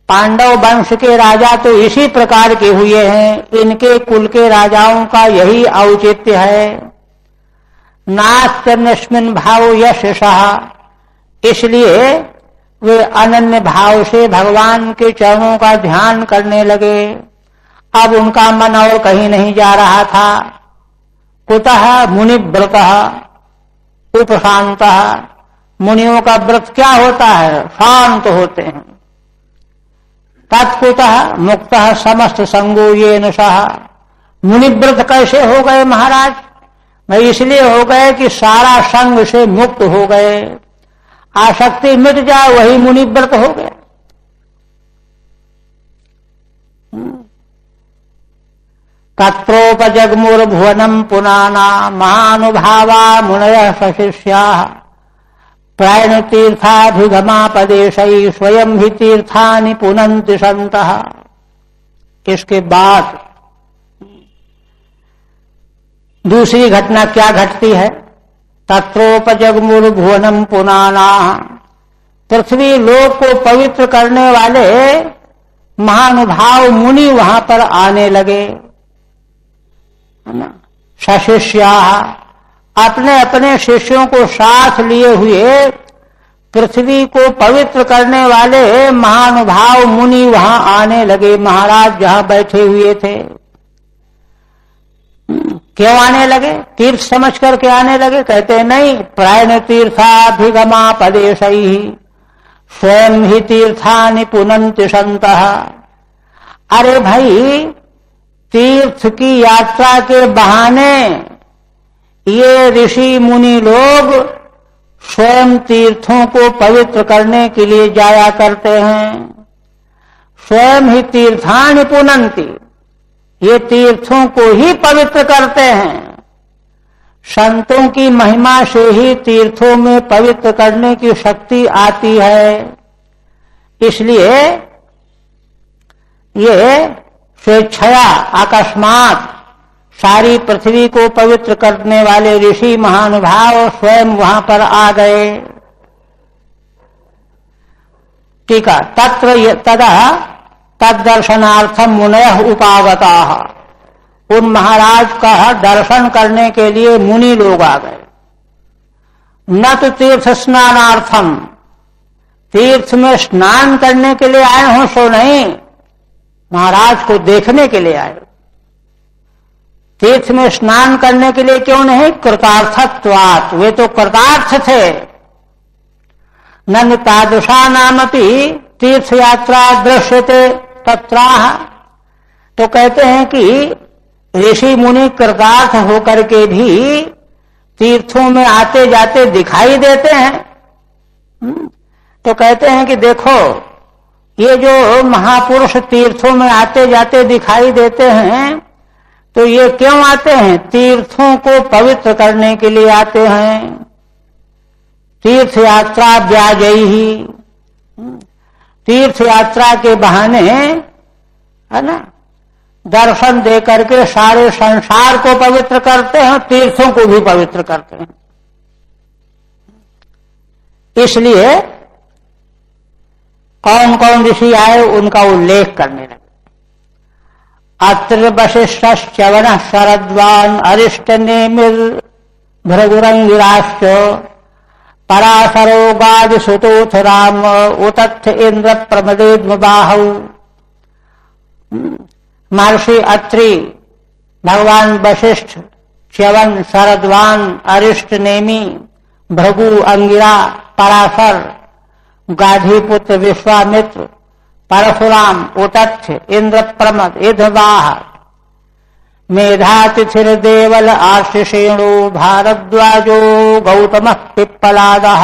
पांडव वंश के राजा तो इसी प्रकार के हुए हैं, इनके कुल के राजाओं का यही औचित्य है। नास्त्यन्यस्मिन् भाव यशः, इसलिए वे अनन्य भाव से भगवान के चरणों का ध्यान करने लगे। अब उनका मन और कहीं नहीं जा रहा था। कुतः मुनिव्रतः उपशांतः, मुनियों का व्रत क्या होता है? शांत होते हैं। तत्कुतः मुक्तः समस्त संगो येन सह, मुनिव्रत कैसे हो गए महाराज? मैं इसलिए हो गए कि सारा संग से मुक्त हो गए, आसक्ति मिट जाए, वही मुनिव्रत हो गया। तत्रोपजग्मुर्भुवनम पुनाना महानुभावा मुनयः सशिष्याः प्रायण तीर्थाधिगमापदेशैः स्वयं ही तीर्थानि पुनन्ति सन्तः। इसके बाद दूसरी घटना क्या घटती है? तत्रोपजग्मुर्भुवनम पुनाना, पृथ्वी लोक को पवित्र करने वाले महानुभाव मुनि वहां पर आने लगे, है ना। सशिष्या, अपने अपने शिष्यों को साथ लिए हुए पृथ्वी को पवित्र करने वाले महानुभाव मुनि वहां आने लगे। महाराज जहां बैठे हुए थे, क्यों आने लगे? तीर्थ समझ करके आने लगे? कहते नहीं, प्रायण तीर्थाधिगमापदेशैः स्वयं ही तीर्थानि पुनन्ति सन्तः। अरे भाई, तीर्थ की यात्रा के बहाने ये ऋषि मुनि लोग स्वयं तीर्थों को पवित्र करने के लिए जाया करते हैं। स्वयं ही तीर्थानि पुनन्ति, ये तीर्थों को ही पवित्र करते हैं। संतों की महिमा से ही तीर्थों में पवित्र करने की शक्ति आती है। इसलिए ये स्वेच्छया अकस्मात सारी पृथ्वी को पवित्र करने वाले ऋषि महानुभाव स्वयं वहां पर आ गए। ठीक है। तत्र तदा तद्दर्शनार्थम मुनयः उपागताः, उन महाराज का दर्शन करने के लिए मुनि लोग आ गए। न तो तीर्थ स्नानार्थम, तीर्थ में स्नान करने के लिए आए हो सो नहीं, महाराज को देखने के लिए आए। तीर्थ में स्नान करने के लिए क्यों नहीं? कृतार्थत्वात्, वे तो कृतार्थ थे। न तादृशा नामपि तीर्थ यात्रा दृश्यते तत्राह, तो कहते हैं कि ऋषि मुनि कृतार्थ होकर के भी तीर्थों में आते जाते दिखाई देते हैं। तो कहते हैं कि देखो, ये जो महापुरुष तीर्थों में आते जाते दिखाई देते हैं, तो ये क्यों आते हैं? तीर्थों को पवित्र करने के लिए आते हैं। तीर्थ यात्रा व्याजैः, तीर्थ यात्रा के बहाने, है ना, दर्शन दे करके सारे संसार को पवित्र करते हैं, तीर्थों को भी पवित्र करते हैं। इसलिए कौन कौन ऋषि आए उनका उल्लेख करने लगे। अत्र वसिष्ठश्चवनः शरद्वान् अरिष्टनेमिर् भृगुरंगिराश्च पराशरो गादिसुतोऽथ राम उतत्थ इंद्र प्रमदेद्मबाहौ। महर्षि अत्रि, भगवान वशिष्ठ, च्यवन, शरद्वान, अरिष्टनेमि, भृगु, अंगिरा, पराशर, गाधीपुत्र विश्वामित्र, परशुराम, उतत्थ, इंद्र प्रमद, इदवाह, मेधातिथिर्देवल, आर्षसेनो, भारद्वाजो, गौतमः पिप्पलादः,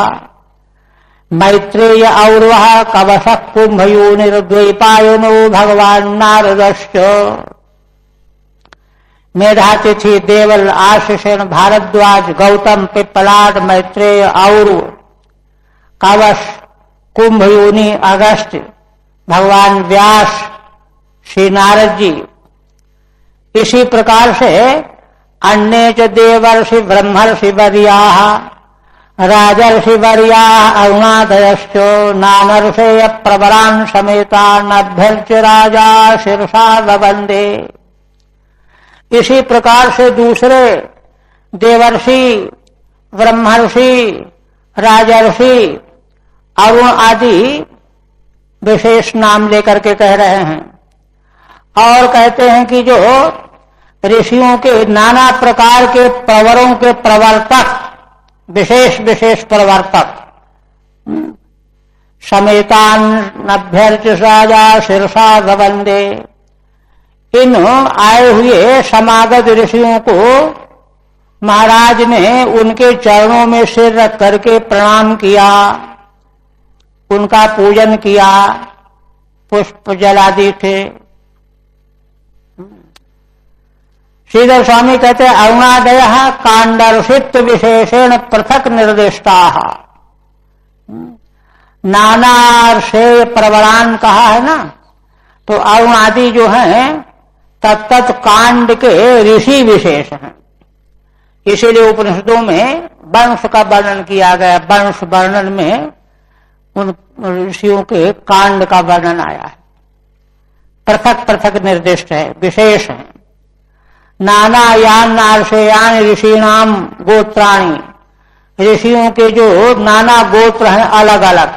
मैत्रेय और्वः, कवशः, कुम्भयोनिर्द्वैपायनो, भगवान नारदश्च। मेधातिथि, देवल, आशीषेण, भारद्वाज, गौतम, पिप्पलाद, मैत्रेय, और कवश, कुंभयोनि, अगस्त, भगवान व्यास, श्री नारद जी। इसी प्रकार से अन्य च देवर्षि ब्रह्मर्षि वर्याः राजर्षि वर्याः अरुणादयश्च नानर्षेय प्रवरान् समेतान् अभ्यर्च्य राजा शीर्षा ववन्दे। इसी प्रकार से दूसरे देवर्षि, ब्रह्मर्षि, राजर्षि, अरुण आदि विशेष नाम लेकर के कह रहे हैं। और कहते हैं कि जो ऋषियों के नाना प्रकार के प्रवरों के प्रवर्तक, विशेष विशेष प्रवर्तक, समेतान अभ्यर्च्य राजा शीर्षा ववन्दे, इन आए हुए समागत ऋषियों को महाराज ने उनके चरणों में सिर रख करके प्रणाम किया, उनका पूजन किया, पुष्प जलादि थे। श्रीधर स्वामी कहते हैं अरुणादयः कांडर्षित्व विशेषेण पृथक निर्दिष्टाः। नानार्षेय प्रवरान कहा है ना, तो अरुण आदि जो हैं तत्त कांड के ऋषि विशेष हैं। इसीलिए उपनिषदों में वंश का वर्णन किया गया। वंश वर्णन में उन ऋषियों के कांड का वर्णन आया है। पृथक पृथक निर्दिष्ट है, विशेष है। नाना यान नार्षेयान ऋषिणाम गोत्राणी, ऋषियों के जो नाना गोत्र हैं अलग अलग।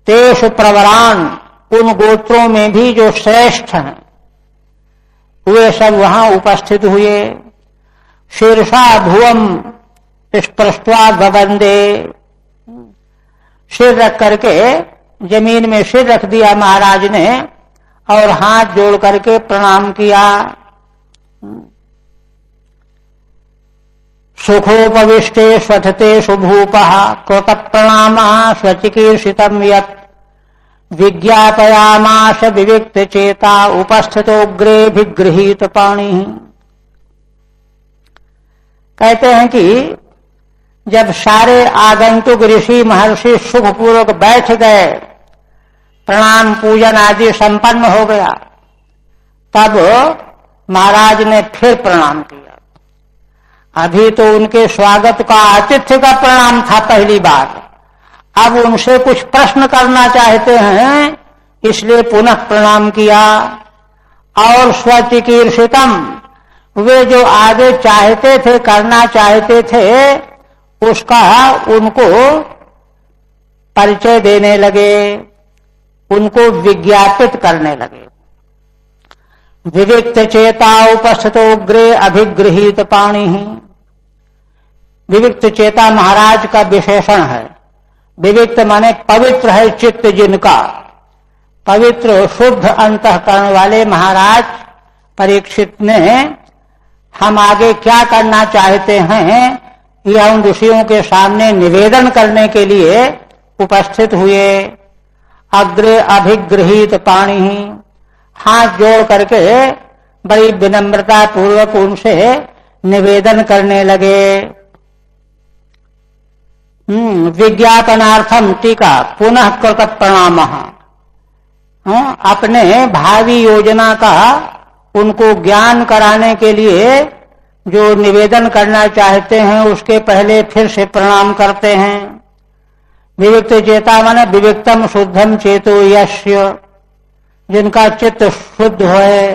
तेषु प्रवरान, उन गोत्रों में भी जो श्रेष्ठ हैं वे सब वहां उपस्थित हुए। शीर्षा भुवम स्पृष्ट्वा ववन्दे, सिर रख करके जमीन में सिर रख दिया महाराज ने और हाथ जोड़ करके प्रणाम किया। सुखोपविष्टे स्वथते सुभूपः कृत प्रणामः स्वचिकीर्षितं यत् विज्ञापयामास विविक्त चेता उपस्थितोग्रे विगृहीत पाणि। कहते हैं कि जब सारे आगंतुक ऋषि महर्षि सुखपूर्वक बैठ गए, प्रणाम पूजन आदि संपन्न हो गया, तब महाराज ने फिर प्रणाम किया। अभी तो उनके स्वागत का आतिथ्य का प्रणाम था पहली बार, अब उनसे कुछ प्रश्न करना चाहते हैं, इसलिए पुनः प्रणाम किया। और स्वचिकीर्षितम, वे जो आगे चाहते थे, करना चाहते थे, उसका उनको परिचय देने लगे, उनको विज्ञापित करने लगे। विविक्त चेता उपस्थितोग्रे अभिगृहीत पाणि। विविक्त चेता महाराज का विशेषण है। विविक्त माने पवित्र है चित्त जिनका, पवित्र शुद्ध अंतःकरण वाले महाराज परीक्षित ने हम आगे क्या करना चाहते हैं यह उन ऋषियों के सामने निवेदन करने के लिए उपस्थित हुए। अग्रे अभिगृहीत पाणि, हाथ जोड़ करके बड़ी विनम्रता पूर्वक उनसे निवेदन करने लगे। विज्ञापनार्थम टीका पुनः कृत प्रणामः, अपने भावी योजना का उनको ज्ञान कराने के लिए जो निवेदन करना चाहते हैं उसके पहले फिर से प्रणाम करते हैं। विविक्त चेता माने विविक्तम शुद्धम चेतो यस्य, जिनका चित्त शुद्ध है।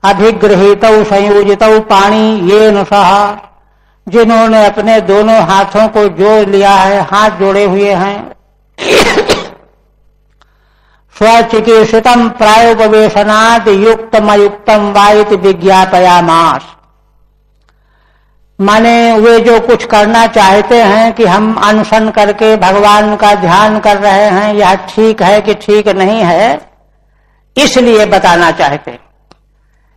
अभिगृहीतौ संयोजितौ पाणि येन सह, जिन्होंने अपने दोनों हाथों को जोड़ लिया है, हाथ जोड़े हुए हैं। स्वचिकीर्षितम प्रायोपवेशनाद युक्तम अयुक्तम वाइट विज्ञापयामास, माने वे जो कुछ करना चाहते हैं कि हम अनशन करके भगवान का ध्यान कर रहे हैं, यह ठीक है कि ठीक नहीं है, इसलिए बताना चाहते हैं।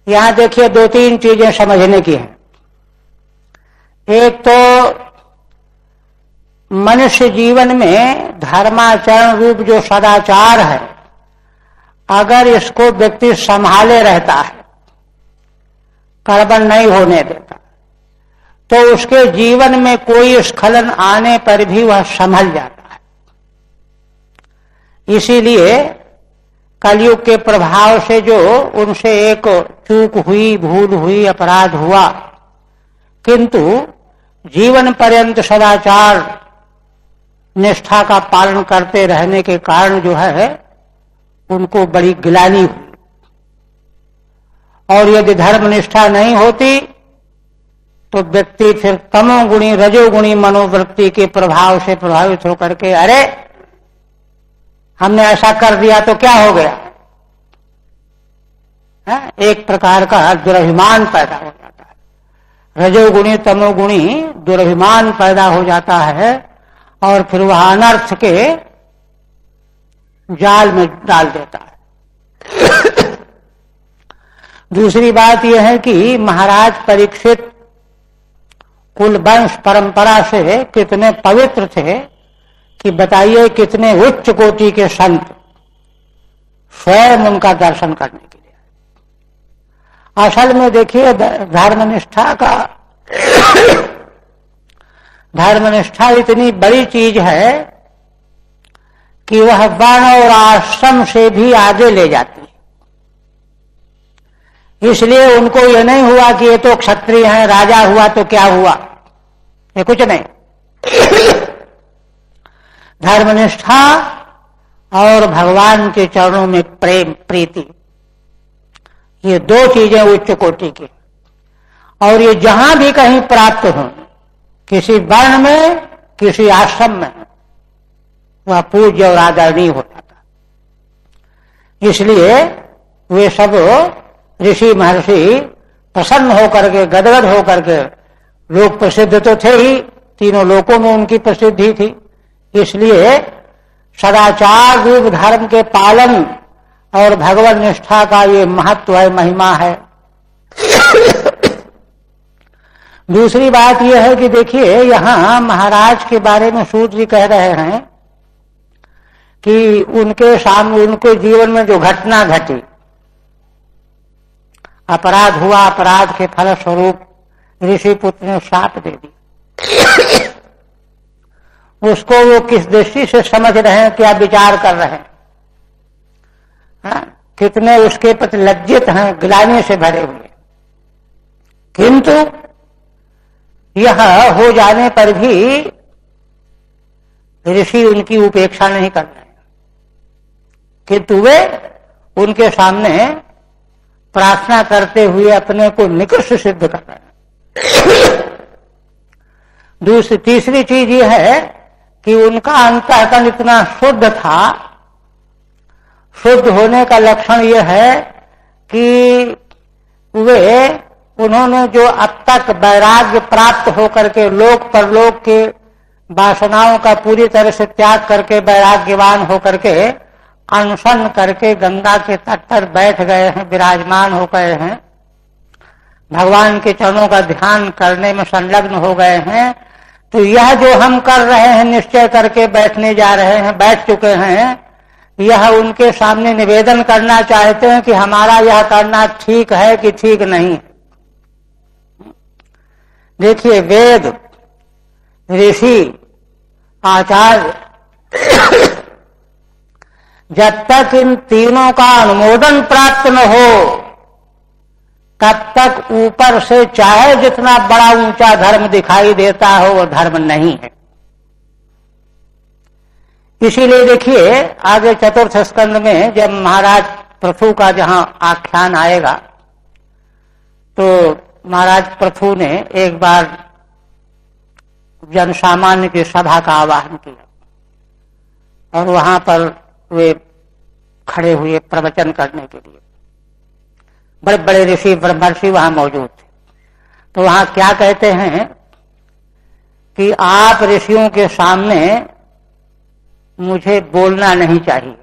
यहां देखिए दो तीन चीजें समझने की हैं। एक तो मनुष्य जीवन में धर्माचरण रूप जो सदाचार है, अगर इसको व्यक्ति संभाले रहता है कर्मण नहीं होने देता, तो उसके जीवन में कोई स्खलन आने पर भी वह संभल जाता है। इसीलिए कलयुग के प्रभाव से जो उनसे एक चूक हुई, भूल हुई, अपराध हुआ, किंतु जीवन पर्यंत सदाचार निष्ठा का पालन करते रहने के कारण जो है उनको बड़ी गिलानी हुई। और यदि धर्म निष्ठा नहीं होती तो व्यक्ति फिर तमोगुणी, रजोगुणी मनोवृत्ति के प्रभाव से प्रभावित होकर के अरे हमने ऐसा कर दिया तो क्या हो गया, है? एक प्रकार का दुर्भिमान पैदा हो जाता है। रजोगुणी तमोगुणी दुर्भिमान पैदा हो जाता है और फिर वह अनर्थ के जाल में डाल देता है। दूसरी बात यह है कि महाराज परीक्षित कुल वंश परंपरा से कितने पवित्र थे कि बताइए कितने उच्च कोटि के संत स्वयं उनका दर्शन करने के लिए। असल में देखिए धर्मनिष्ठा इतनी बड़ी चीज है कि वह वर्ण और आश्रम से भी आगे ले जाती है। इसलिए उनको ये नहीं हुआ कि ये तो क्षत्रिय हैं, राजा हुआ तो क्या हुआ, ये कुछ नहीं। धर्मनिष्ठा और भगवान के चरणों में प्रेम प्रीति, ये दो चीजें उच्च कोटि की, और ये जहां भी कहीं प्राप्त हो, किसी वर्ण में किसी आश्रम में, वह पूज्य और आदरणीय हो जाता। इसलिए वे सब ऋषि महर्षि प्रसन्न होकर के, गदगद होकर के, लोग प्रसिद्ध तो थे ही, तीनों लोकों में उनकी प्रसिद्धि थी। इसलिए सदाचार रूप धर्म के पालन और भगवत निष्ठा का ये महत्व है, महिमा है। दूसरी बात यह है कि देखिए यहां महाराज के बारे में सूत जी कह रहे हैं कि उनके सामने, उनके जीवन में जो घटना घटी, अपराध हुआ, अपराध के फल स्वरूप ऋषि पुत्र ने शाप दे दी। उसको वो किस दृष्टि से समझ रहे हैं, क्या विचार कर रहे हैं, कितने उसके प्रति लज्जित हैं, गिलाने से भरे हुए। किंतु यह हो जाने पर भी ऋषि उनकी उपेक्षा नहीं कर रहे, किंतु वे उनके सामने प्रार्थना करते हुए अपने को निकृष्ट सिद्ध कर रहे हैं। तीसरी चीज यह है कि उनका अंतःकरण इतना शुद्ध था। शुद्ध होने का लक्षण यह है कि उन्होंने जो अब तक वैराग्य प्राप्त होकर के लोक परलोक के वासनाओं का पूरी तरह से त्याग करके वैराग्यवान होकर के अनशन करके गंगा के तट पर बैठ गए हैं, विराजमान हो गए हैं, भगवान के चरणों का ध्यान करने में संलग्न हो गए हैं। तो यह जो हम कर रहे हैं, निश्चय करके बैठने जा रहे हैं, बैठ चुके हैं, यह उनके सामने निवेदन करना चाहते हैं कि हमारा यह करना ठीक है कि ठीक नहीं। देखिए वेद, ऋषि, आचार्य, जब तक इन तीनों का अनुमोदन प्राप्त न हो तब तक ऊपर से चाहे जितना बड़ा ऊंचा धर्म दिखाई देता हो वह धर्म नहीं है। इसीलिए देखिए आगे चतुर्थ स्कंद में जब महाराज पृथु का जहां आख्यान आएगा तो महाराज पृथु ने एक बार जन सामान्य की सभा का आह्वान किया और वहां पर वे खड़े हुए प्रवचन करने के लिए। बड़े बड़े ऋषि ब्रह्मर्षि वहां मौजूद थे। तो वहां क्या कहते हैं कि आप ऋषियों के सामने मुझे बोलना नहीं चाहिए,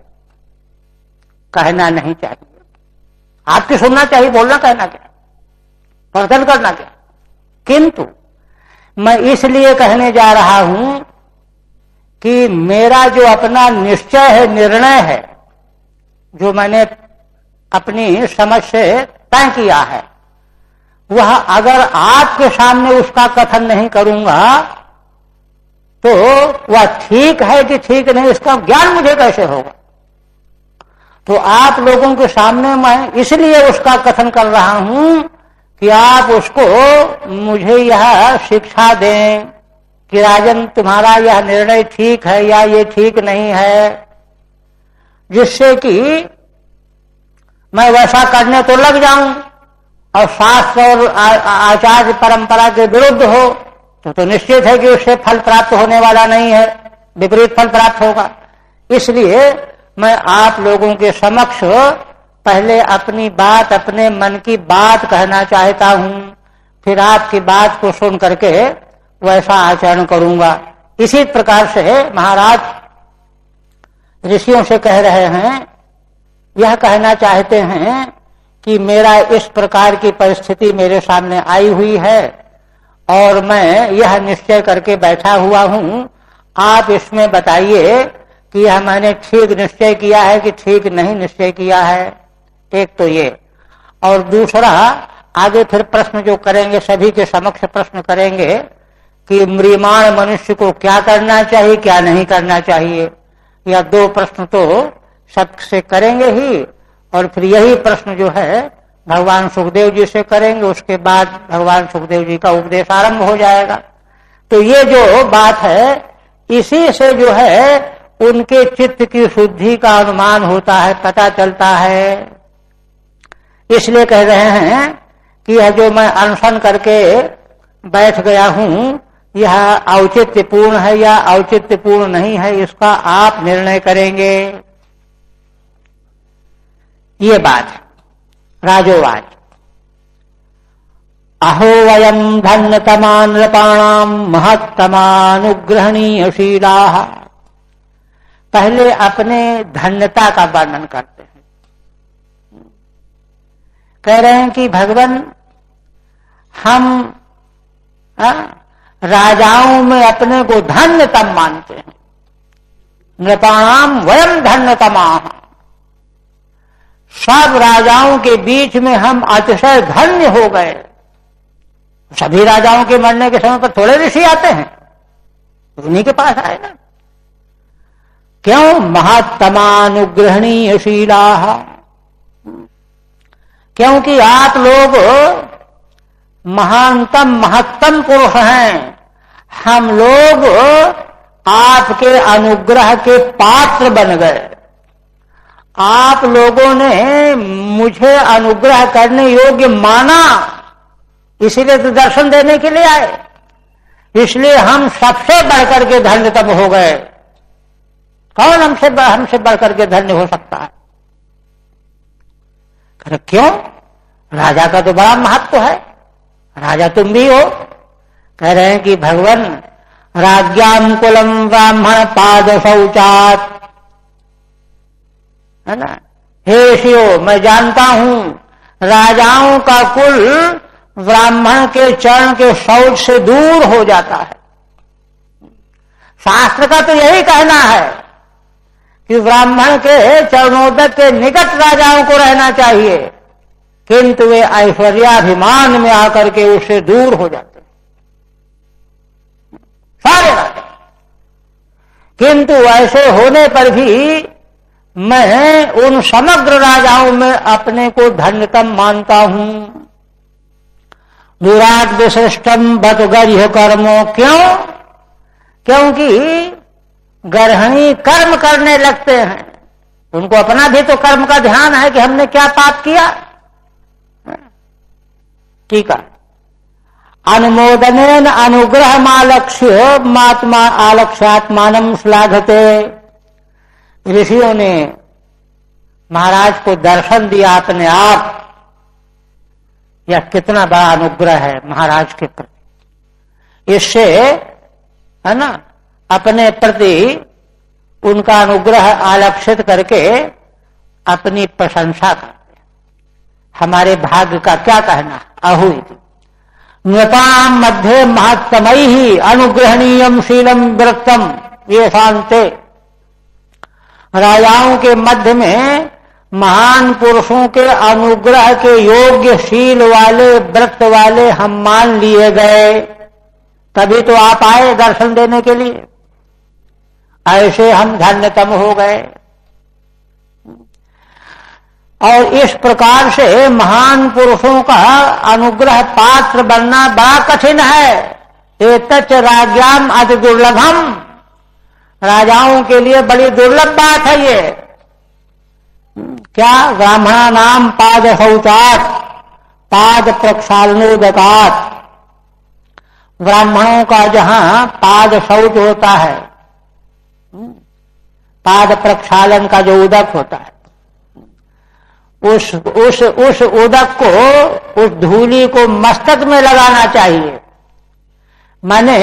कहना नहीं चाहिए, आपकी सुनना चाहिए, बोलना कहना क्या, प्रवचन करना क्या। किंतु मैं इसलिए कहने जा रहा हूं कि मेरा जो अपना निश्चय है, निर्णय है, जो मैंने अपनी समझ से तय किया है, वह अगर आपके सामने उसका कथन नहीं करूंगा तो वह ठीक है कि ठीक नहीं इसका ज्ञान मुझे कैसे होगा। तो आप लोगों के सामने मैं इसलिए उसका कथन कर रहा हूं कि आप उसको मुझे यह शिक्षा दें कि राजन तुम्हारा यह निर्णय ठीक है या ये ठीक नहीं है, जिससे कि मैं वैसा करने तो लग जाऊं और शास्त्र और आचार्य परंपरा के विरुद्ध हो तो निश्चित है कि उससे फल प्राप्त होने वाला नहीं है, विपरीत फल प्राप्त होगा। इसलिए मैं आप लोगों के समक्ष पहले अपनी बात, अपने मन की बात कहना चाहता हूं, फिर आपकी बात को सुन करके वैसा आचरण करूंगा। इसी प्रकार से महाराज ऋषियों से कह रहे हैं, यह कहना चाहते हैं कि मेरा इस प्रकार की परिस्थिति मेरे सामने आई हुई है और मैं यह निश्चय करके बैठा हुआ हूं, आप इसमें बताइए कि यह मैंने ठीक निश्चय किया है कि ठीक नहीं निश्चय किया है। एक तो ये, और दूसरा आगे फिर प्रश्न जो करेंगे सभी के समक्ष प्रश्न करेंगे कि म्रियमाण मनुष्य को क्या करना चाहिए क्या नहीं करना चाहिए। यह दो प्रश्न तो सबसे करेंगे ही, और फिर यही प्रश्न जो है भगवान सुखदेव जी से करेंगे, उसके बाद भगवान सुखदेव जी का उपदेश आरंभ हो जाएगा। तो ये जो बात है इसी से जो है उनके चित्त की शुद्धि का अनुमान होता है, पता चलता है। इसलिए कह रहे हैं कि यह जो मैं अनशन करके बैठ गया हूं यह औचित्यपूर्ण है या औचित्यपूर्ण नहीं है, इसका आप निर्णय करेंगे। ये बात है। राजोवाच अहो वयम धन्यतमा नृपाणाम महत्तमानुग्रहणीयशीला। पहले अपने धन्यता का वर्णन करते हैं। कह रहे हैं कि भगवान हम राजाओं में अपने को धन्यतम मानते हैं। नृपाणाम वयम धन्यतमा, सब राजाओं के बीच में हम अतिशय धन्य हो गए। सभी राजाओं के मरने के समय पर थोड़े ऋषि आते हैं, उन्हीं के पास आए ना। क्यों? महत्तमानुग्रहणीयशीला, क्योंकि आप लोग महानतम महत्तम पुरुष हैं। हम लोग आपके अनुग्रह के पात्र बन गए। आप लोगों ने मुझे अनुग्रह करने योग्य माना, इसीलिए तो दर्शन देने के लिए आए। इसलिए हम सबसे बढ़कर के धन्यतम हो गए। कौन हमसे बढ़कर के धन्य हो सकता है? क्यों? राजा का तो बड़ा महत्व है, राजा तुम भी हो। कह रहे हैं कि भगवान राज्ञाम कुलम ब्राह्मण पाद शौचात, है ना। हे शिव, मैं जानता हूं राजाओं का कुल ब्राह्मण के चरण के शौच से दूर हो जाता है। शास्त्र का तो यही कहना है कि ब्राह्मण के चरणोदक के निकट राजाओं को रहना चाहिए, किंतु वे ऐश्वर्याभिमान में आकर के उससे दूर हो जाते हैं सारे राजा। किंतु ऐसे होने पर भी मैं उन समग्र राजाओं में अपने को धन्यतम मानता हूं। दुराट विशिष्टम बत गर्ह कर्मो, क्यों? क्योंकि गर्हणी कर्म करने लगते हैं, उनको अपना भी तो कर्म का ध्यान है कि हमने क्या पाप किया। ठीक है। अनुमोदनेन अनुग्रह मालक्ष्य महात्मा आलक्ष्यात्मानम श्लाघते। ऋषियों ने महाराज को दर्शन दिया अपने आप, यह कितना बड़ा अनुग्रह है महाराज के प्रति। इससे है ना अपने प्रति उनका अनुग्रह आलक्षित करके अपनी प्रशंसा करते। हमारे भाग्य का क्या कहना। अहुति नृपाम मध्य महत्तमई ही अनुग्रहणीयम शीलम विरक्तम ये शांते। राजाओं के मध्य में महान पुरुषों के अनुग्रह के योग्य शील वाले व्रत वाले हम मान लिए गए, तभी तो आप आए दर्शन देने के लिए। ऐसे हम धन्यतम हो गए। और इस प्रकार से महान पुरुषों का अनुग्रह पात्र बनना बड़ा कठिन है। एतच्च राज्ञाम अति दुर्लभम, राजाओं के लिए बड़ी दुर्लभ बात है ये। क्या? ब्राह्मणा नाम पाद शौचात पाद प्रक्षालनोदकात, ब्राह्मणों का जहां पाद शौच होता है, पाद प्रक्षालन का जो उदक होता है, उस उदक को, उस धूली को मस्तक में लगाना चाहिए। माने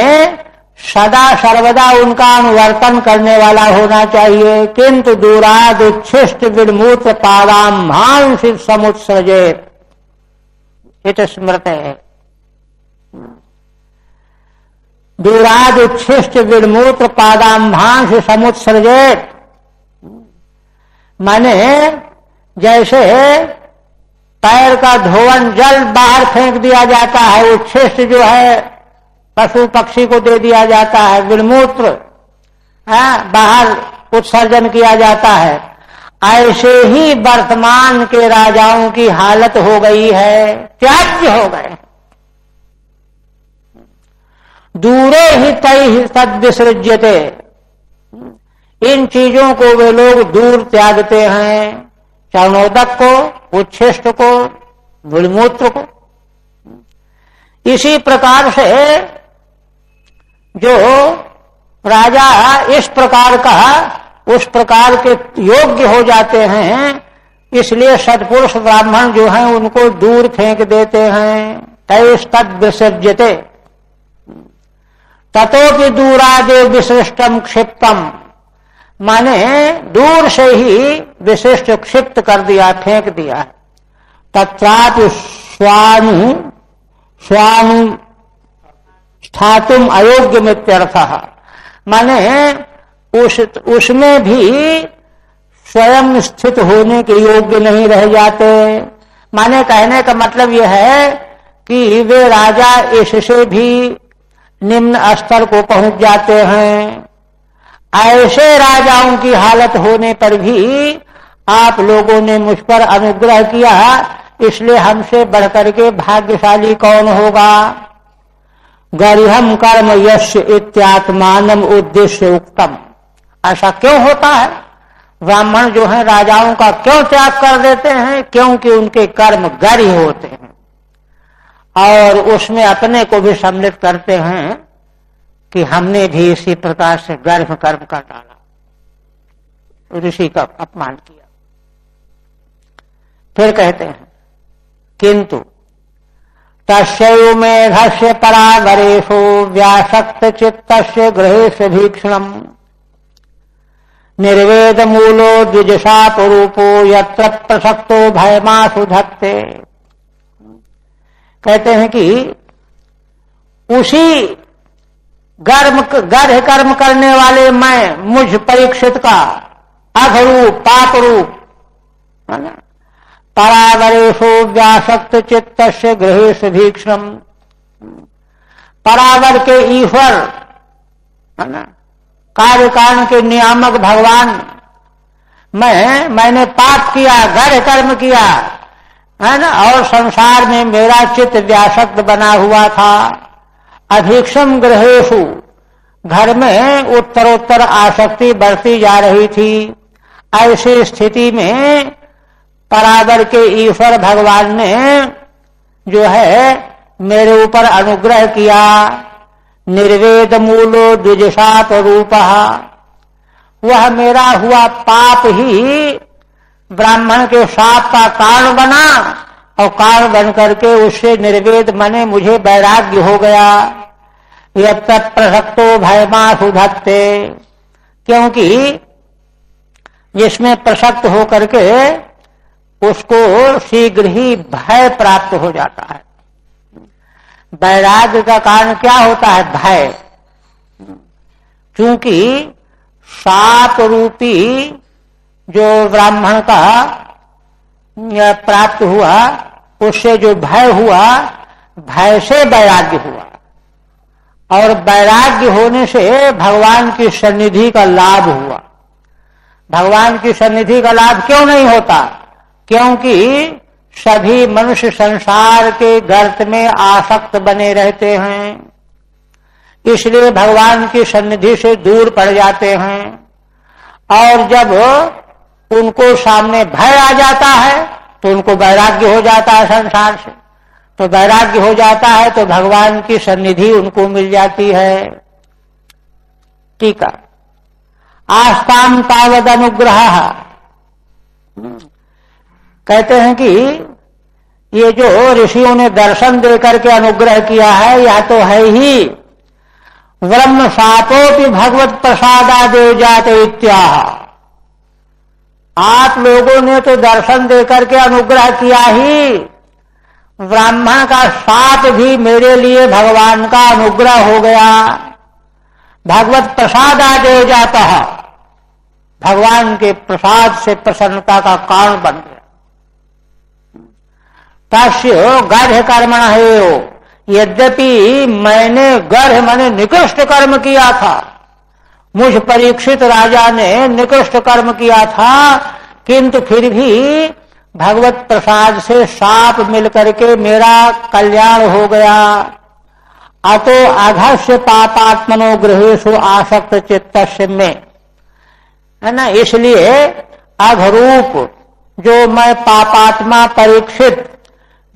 सदा सर्वदा उनका अनुवर्तन करने वाला होना चाहिए। किंतु दूराद उच्छिष्ट विमूत्र पादाम भांसित समुत्सृजेत, ये तो स्मृत है। दूराद उच्छिष्ट विमूत्र पादाम भांस समुत्सृजेत, माने जैसे पैर का धोवन जल बाहर फेंक दिया जाता है, उच्छिष्ट जो है पशु पक्षी को दे दिया जाता है, विमूत्र बाहर उत्सर्जन किया जाता है, ऐसे ही वर्तमान के राजाओं की हालत हो गई है, त्याज्य हो गए। दूरे ही तय तद विसृज्यते, इन चीजों को वे लोग दूर त्यागते हैं, चरणोदक को, उच्छिष्ट को, विमूत्र को। इसी प्रकार से जो राजा इस प्रकार का उस प्रकार के योग्य हो जाते हैं, इसलिए सत्पुरुष ब्राह्मण जो हैं उनको दूर फेंक देते हैं। तैस्तद विसर्ज्यते ततोपि दूरादे विशिष्टम क्षिप्तम, माने दूर से ही विशिष्ट क्षिप्त कर दिया, फेंक दिया। तत्रापि स्वानु स्वानु स्थातुम अयोग्य मित्यर्थः, माने उसमें भी स्वयं स्थित होने के योग्य नहीं रह जाते। माने कहने का मतलब यह है कि वे राजा इससे भी निम्न स्तर को पहुंच जाते हैं। ऐसे राजाओं की हालत होने पर भी आप लोगों ने मुझ पर अनुग्रह किया, इसलिए हमसे बढ़कर के भाग्यशाली कौन होगा। गरिहम कर्म यश इत्यात्मानम उद्देश्य उक्तम, ऐसा क्यों होता है? ब्राह्मण जो है राजाओं का क्यों त्याग कर देते हैं? क्योंकि उनके कर्म गरी होते हैं और उसमें अपने को भी सम्मिलित करते हैं कि हमने भी इसी प्रकार से गर्भ कर्म कर डाला, ऋषि का अपमान किया। फिर कहते हैं किंतु तस्यैव मेघस्य परागरेषु व्यासक्त चित्तस्य गृहेषु भीक्षणम् निर्वेद मूलो द्विजशाप रूपो यत्र प्रसक्तो भयमासु धत्ते। कहते हैं कि उसी गर्भ कर्म करने वाले मैं, मुझ परीक्षित का अघरूप पाप रूप है ना, परागरेषु व्यासक्त चित्तस्य गृहेषु भीक्षणम्, परागर के ईश्वर है ना, कार्य कारण के नियामक भगवान, मैंने पाप किया, गर्भ कर्म किया है ना, और संसार में मेरा चित्त व्यासक्त बना हुआ था। अभीक्षम गृहेषु, घर में उत्तरोत्तर आसक्ति बढ़ती जा रही थी। ऐसी स्थिति में परागर के ईश्वर भगवान ने जो है मेरे ऊपर अनुग्रह किया। निर्वेद मूलो द्विजशाप रूपः, वह मेरा हुआ पाप ही ब्राह्मण के शाप का कारण बना और कारण बन करके उससे निर्वेद मने मुझे वैराग्य हो गया। यत् प्रसक्तो भयमासु धत्ते, क्योंकि जिसमें प्रसक्त होकर के उसको शीघ्र ही भय प्राप्त हो जाता है। वैराग्य का कारण क्या होता है? भय। क्योंकि शाप रूपी जो ब्राह्मण का प्राप्त हुआ, उससे जो भय हुआ, भय से वैराग्य हुआ, और वैराग्य होने से भगवान की सन्निधि का लाभ हुआ। भगवान की सन्निधि का लाभ क्यों नहीं होता? क्योंकि सभी मनुष्य संसार के गर्त में आसक्त बने रहते हैं, इसलिए भगवान की सन्निधि से दूर पड़ जाते हैं। और जब उनको सामने भय आ जाता है तो उनको वैराग्य हो जाता है संसार से, तो वैराग्य हो जाता है तो भगवान की सन्निधि उनको मिल जाती है। टीका, आस्ताम तावद अनुग्रह, कहते हैं कि ये जो ऋषियों ने दर्शन देकर के अनुग्रह किया है, यह तो है ही ब्रह्म शापोपि भगवत प्रसादादेव जाते इत्याह। आप लोगों ने तो दर्शन देकर के अनुग्रह किया ही, ब्राह्मण का शाप भी मेरे लिए भगवान का अनुग्रह हो गया। भगवत प्रसादादेव जाता है, भगवान के प्रसाद से प्रसन्नता का कारण बन गया। तस्य गर्ह कर्मण है, यद्यपि मैंने गर्ह माने निकृष्ट कर्म किया था, मुझ परीक्षित राजा ने निकृष्ट कर्म किया था, किंतु फिर भी भगवत प्रसाद से शाप मिलकर के मेरा कल्याण हो गया। अतो अघस्य पापात्मनो गृहेषु आसक्त चित्तस्य में, है ना, इसलिए अघरूप जो मैं पापात्मा परीक्षित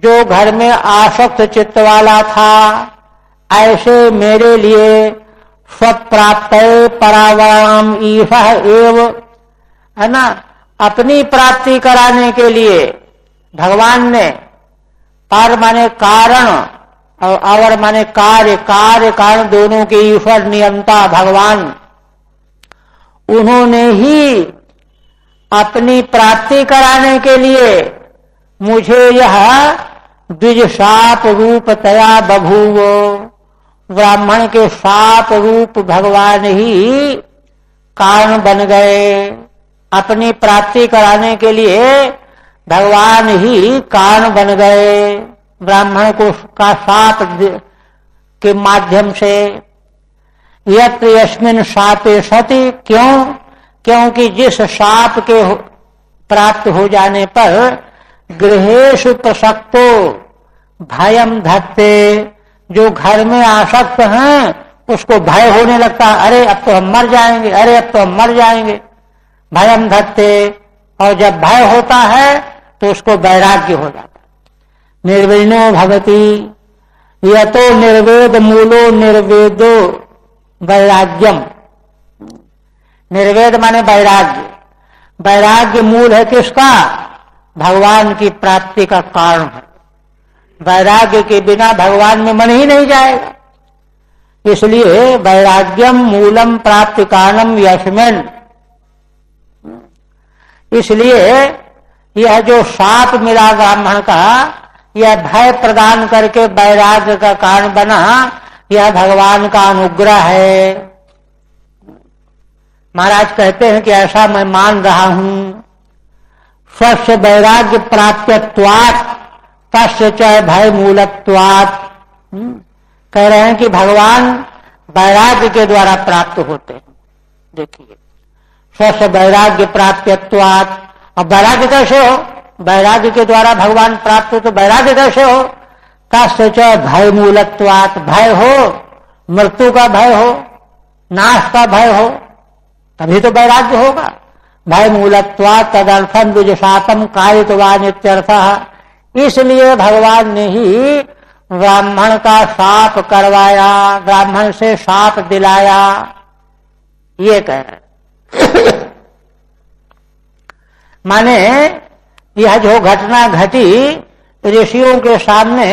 जो घर में आसक्त चित्त वाला था, ऐसे मेरे लिए स्वप्राप्त परावराम ईशः एव, है ना, अपनी प्राप्ति कराने के लिए भगवान ने, पर माने कारण और अवर माने कार्य, कार्य कारण दोनों के ईश्वर नियंता भगवान, उन्होंने ही अपनी प्राप्ति कराने के लिए मुझे यह द्विज शाप रूपतया बभूव, ब्राह्मण के शाप रूप भगवान ही कारण बन गए। अपनी प्राप्ति कराने के लिए भगवान ही कारण बन गए, ब्राह्मण को का शाप के माध्यम से। यत्र यस्मिन् शापे सति, क्यों? क्योंकि जिस शाप के प्राप्त हो जाने पर गृहेषु प्रसक्तो भयम धत्ते, जो घर में आसक्त हैं उसको भय होने लगता है, अरे अब तो हम मर जाएंगे, अरे अब तो हम मर जाएंगे, भयम धत्ते। और जब भय होता है तो उसको वैराग्य हो जाता है। निर्विण्णो भवति यतो निर्वेद मूलो निर्वेदो वैराग्यम। निर्वेद माने वैराग्य, वैराग्य मूल है किसका? भगवान की प्राप्ति का कारण है। वैराग्य के बिना भगवान में मन ही नहीं जाएगा, इसलिए वैराग्यम मूलम प्राप्ति कारणम यस्मिन्। इसलिए यह जो शाप मिला ब्राह्मण का, यह भय प्रदान करके वैराग्य का कारण बना, यह भगवान का अनुग्रह है। महाराज कहते हैं कि ऐसा मैं मान रहा हूं। स्वस्य वैराग्य प्राप्यत्वात् तस्य च भय मूलत्वात्। कह रहे हैं कि भगवान वैराग्य के द्वारा प्राप्त होते हैं। देखिए, स्वस्य वैराग्य प्राप्यत्वात्। अब वैराग्य कैसे हो? वैराग्य के द्वारा भगवान प्राप्त हो तो वैराग्य कैसे हो? तस्य च भय मूलत्वात्। भय हो, मृत्यु का भय हो, नाश का भय हो, तभी तो वैराग्य होगा। भय मूलत्वात् तदर्थम द्विजशापम कायितवान इत्यर्थः। इसलिए भगवान ने ही ब्राह्मण का शाप करवाया, ब्राह्मण से शाप दिलाया, ये कह रहे। माने यह जो घटना घटी, ऋषियों के सामने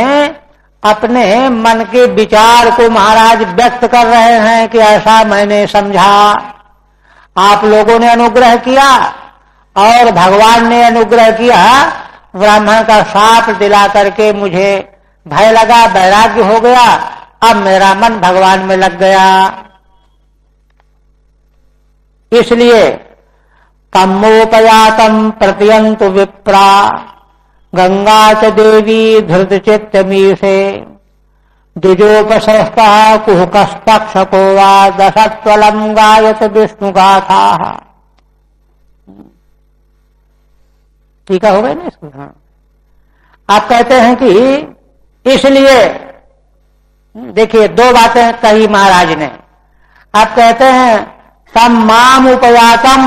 अपने मन के विचार को महाराज व्यक्त कर रहे हैं कि ऐसा मैंने समझा, आप लोगों ने अनुग्रह किया और भगवान ने अनुग्रह किया, ब्राह्मण का शाप दिला करके मुझे भय लगा, वैराग्य हो गया, अब मेरा मन भगवान में लग गया। इसलिए कम्मोपयातम प्रत्यंतु विप्रा। गंगा च देवी धृत चित्त मीशे द्विजोपसृष्टा कुहकस्तक्षको वा दशत्वलम गायत विष्णु गाथा। ठीक हो गए ना इसको। हाँ, आप कहते हैं कि इसलिए देखिए दो बातें कही महाराज ने। आप कहते हैं तम माम उपयातम,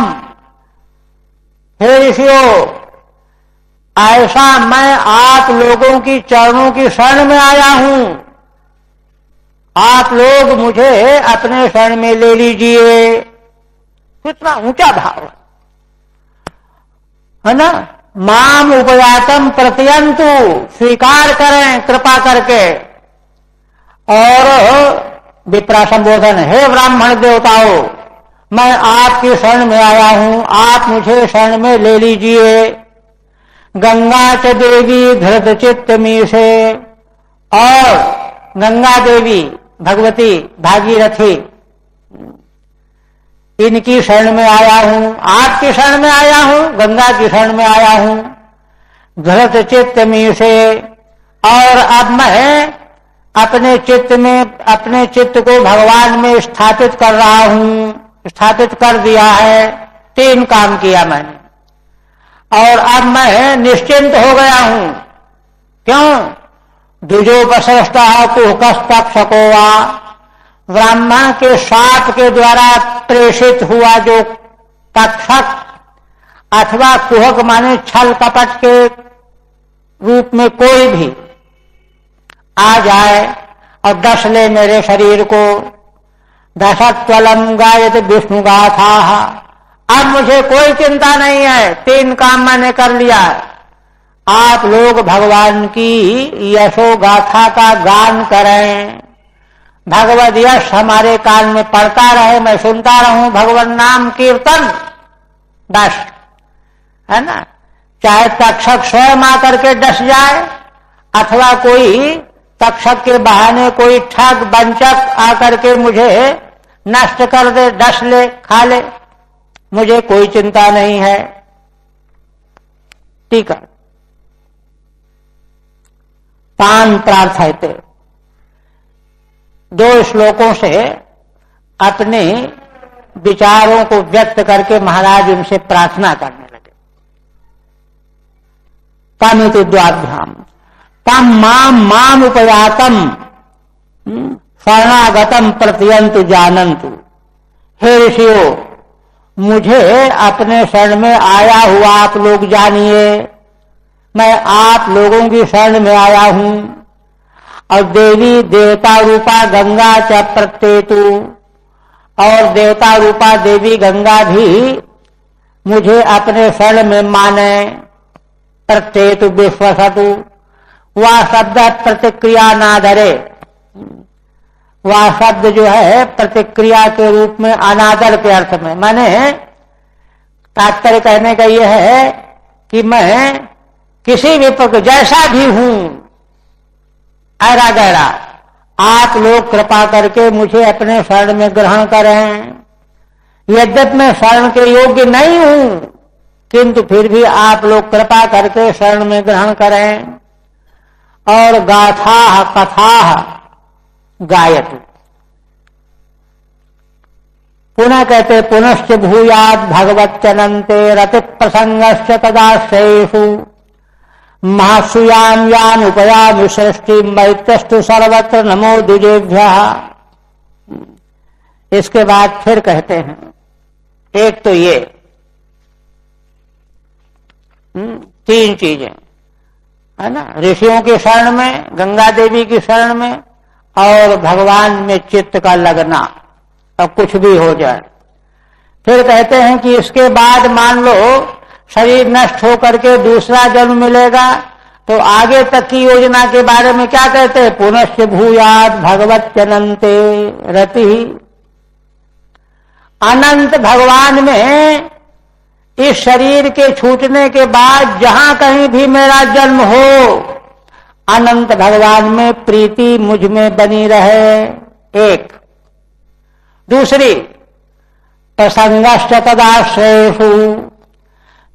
हे ऋषियों ऐसा मैं आप लोगों की चरणों की शरण में आया हूं, आप लोग मुझे अपने शरण में ले लीजिए। कितना ऊंचा भाव है ना। माम उपयातम प्रत्यंतु, स्वीकार करें कृपा करके। और विप्रा संबोधन, हे ब्राह्मण देवताओं मैं आपकी शरण में आया हूं, आप मुझे शरण में ले लीजिए। गंगा च देवी धृत चित्त मीशे, और गंगा देवी भगवती भागीरथी इनकी शरण में आया हूं, आपकी शरण में आया हूं, गंगा की शरण में आया हूं। धृत चित्त मीशे, और अब मैं अपने चित्त को भगवान में स्थापित कर रहा हूं, स्थापित कर दिया है। 3 काम किया मैंने और अब मैं निश्चिंत हो गया हूं। क्यों? द्विजोपसृष्टा कुहकस्तक्षको वा, ब्राह्मण के शाप के द्वारा प्रेषित हुआ जो तक्षक अथवा कुहक माने छल कपट के रूप में कोई भी आ जाए और डस ले मेरे शरीर को। दशत्वलम गायत विष्णु गाथा, अब मुझे कोई चिंता नहीं है, 3 काम मैंने कर लिया। आप लोग भगवान की यशो गाथा का गान करें, भगवद यश हमारे कान में पड़ता रहे, मैं सुनता रहूं, भगवान नाम कीर्तन बस, है ना। चाहे तक्षक स्वयं आकर के डस जाए अथवा कोई तक्षक के बहाने कोई ठग वंचक आकर के मुझे नष्ट कर दे, डस ले, खा ले, मुझे कोई चिंता नहीं है। ठीक है। 5 प्रार्थयते, 2 श्लोकों से अपने विचारों को व्यक्त करके महाराज उनसे प्रार्थना करने लगे। कामित द्वाभ्याम तम माम उपयातम शरणागतम प्रत्यंतु जानन्तु, हे ऋषियों मुझे अपने शरण में आया हुआ आप लोग जानिए, मैं आप लोगों की शरण में आया हूं। और देवी देवता रूपा गंगा च प्रत्येतु, और देवता रूपा देवी गंगा भी मुझे अपने शरण में माने। प्रत्येतु विश्वसतु, वह शब्द प्रतिक्रिया ना धरे, वह शब्द जो है प्रतिक्रिया के रूप में अनादर के अर्थ में, माने तात्पर्य कहने का यह है कि मैं किसी भी प्रकार जैसा भी हूं, ऐरा गहरा, आप लोग कृपा करके मुझे अपने शरण में ग्रहण करें। यद्यपि मैं शरण के योग्य नहीं हूं, किंतु फिर भी आप लोग कृपा करके शरण में ग्रहण करें। और गाथा कथा गायतु, पुनः कहते पुनश्च भूयाद भगवच्चनन्ते रति प्रसंगश्च तदाश्रयेषु महासुयाम यान उपयामि सृष्टि मैत्रस्तु सर्वत्र नमो द्विजेभ्यः। इसके बाद फिर कहते हैं, एक तो ये 3 चीजें है ना, ऋषियों की शरण में, गंगा देवी की शरण में, और भगवान में चित्त का लगना, और कुछ भी हो जाए। फिर कहते हैं कि इसके बाद मान लो शरीर नष्ट होकर के दूसरा जन्म मिलेगा, तो आगे तक की योजना के बारे में क्या कहते हैं? पुनश्च भूयाद भगवच्चनन्ते रति, अनंत भगवान में इस शरीर के छूटने के बाद जहां कहीं भी मेरा जन्म हो, अनंत भगवान में प्रीति मुझ में बनी रहे। एक दूसरी प्रसंगश्च तदाश्रयेषु,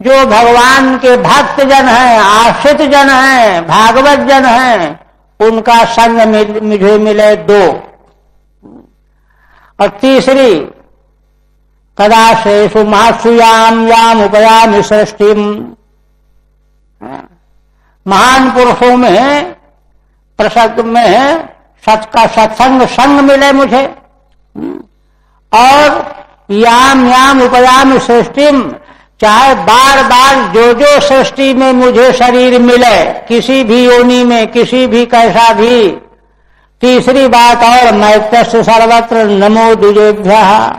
जो भगवान के भक्त जन हैं, आश्रित जन हैं, भागवत जन हैं, उनका संग मुझे मिले 2। और तीसरी, कदाशेषु महासुयाम याम उपयामि सृष्टिम, महान पुरुषों में प्रसंग में का सत्संग संग मिले मुझे, और याम याम उपयामि सृष्टिम, चाहे बार बार जो सृष्टि में मुझे शरीर मिले, किसी भी योनि में, किसी भी कैसा भी। तीसरी बात और, मैत्रस्य सर्वत्र नमो द्विजेभ्यः,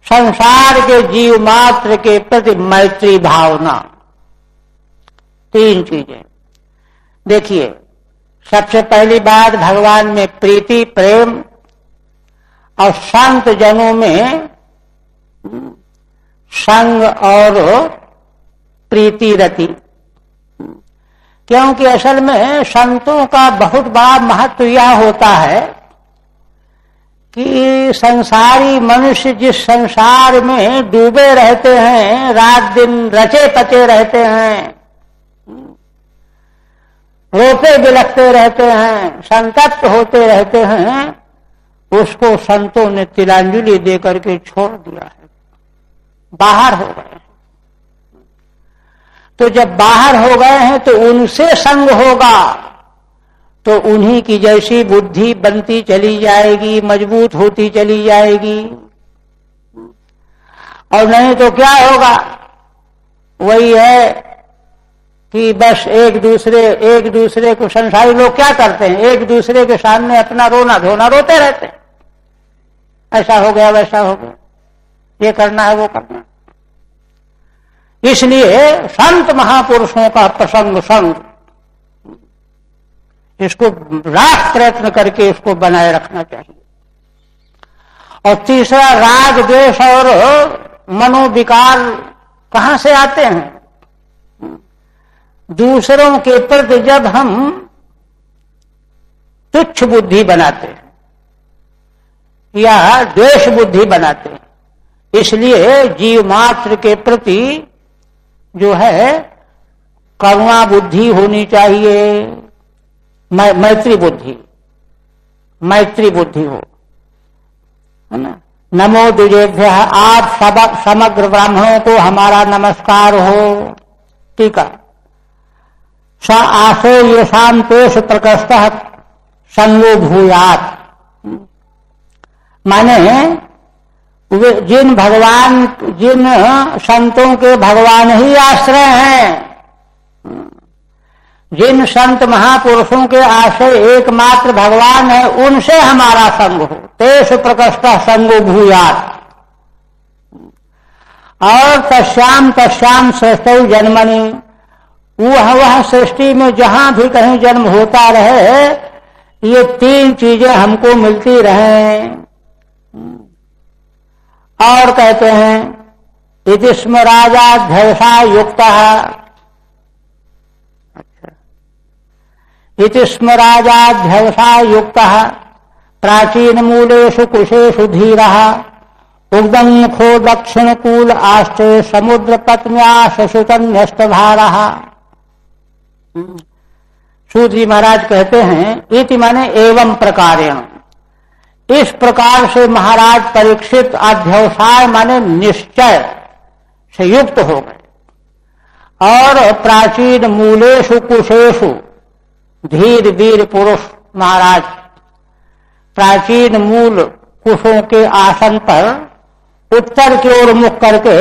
संसार के जीव मात्र के प्रति मैत्री भावना। 3 चीजें देखिए। सबसे पहली बात, भगवान में प्रीति प्रेम, और संत जनों में संग और प्रीति रति। क्योंकि असल में संतों का बहुत बड़ा महत्व यह होता है कि संसारी मनुष्य जिस संसार में डूबे रहते हैं, रात दिन रचे पचे रहते हैं, रोते बिलखते रहते हैं, संतप्त होते रहते हैं, उसको संतों ने तिलांजलि देकर के छोड़ दिया है, बाहर हो गए। तो जब बाहर हो गए हैं तो उनसे संग होगा तो उन्हीं की जैसी बुद्धि बनती चली जाएगी, मजबूत होती चली जाएगी। और नहीं तो क्या होगा, वही है कि बस एक दूसरे को, संसारी लोग क्या करते हैं, एक दूसरे के सामने अपना रोना धोना रोते रहते हैं, ऐसा हो गया वैसा हो गया, ये करना है वो करना। इसलिए संत महापुरुषों का प्रसंग संग, इसको राख प्रयत्न करके इसको बनाए रखना चाहिए। और तीसरा, राग द्वेष और मनोविकार कहां से आते हैं? दूसरों के प्रति जब हम तुच्छ बुद्धि बनाते हैं या द्वेष बुद्धि बनाते हैं, इसलिए जीव मात्र के प्रति जो है करुणा बुद्धि होनी चाहिए, मैत्री बुद्धि हो, है ना। नमो द्विजेभ्यः, आप समग्र ब्राह्मणों को हमारा नमस्कार हो। टीका, स आशो येषां तेषु प्रकृष्टः संगो भूयात्, माने जिन संतों के भगवान ही आश्रय हैं, जिन संत महापुरुषों के आश्रय एकमात्र भगवान है, उनसे हमारा संग हो। तेषु प्रकृष्टः संगो भूयात्। और तस्याम सृष्टौ जन्मनि, वह सृष्टि में जहां भी कहीं जन्म होता रहे, ये 3 चीजें हमको मिलती रहें। और कहते हैं इति स्म राजाध्यवसा युक्तः, इति स्म राजाध्यवसा युक्तः प्राचीन मूलेषु कुशेषु धीरः उग्दमुखो दक्षिण कूल आष्टे समुद्र पत्न्या शशुतन्यस्तभारः। सूत जी महाराज कहते हैं इति माने एवं प्रकारेण, इस प्रकार से महाराज परीक्षित अध्यवसाय माने निश्चय से युक्त हो गए, और प्राचीन मूलेषु कुशेषु, धीर वीर पुरुष महाराज प्राचीन मूल कुशों के आसन पर उत्तर की ओर मुख करके,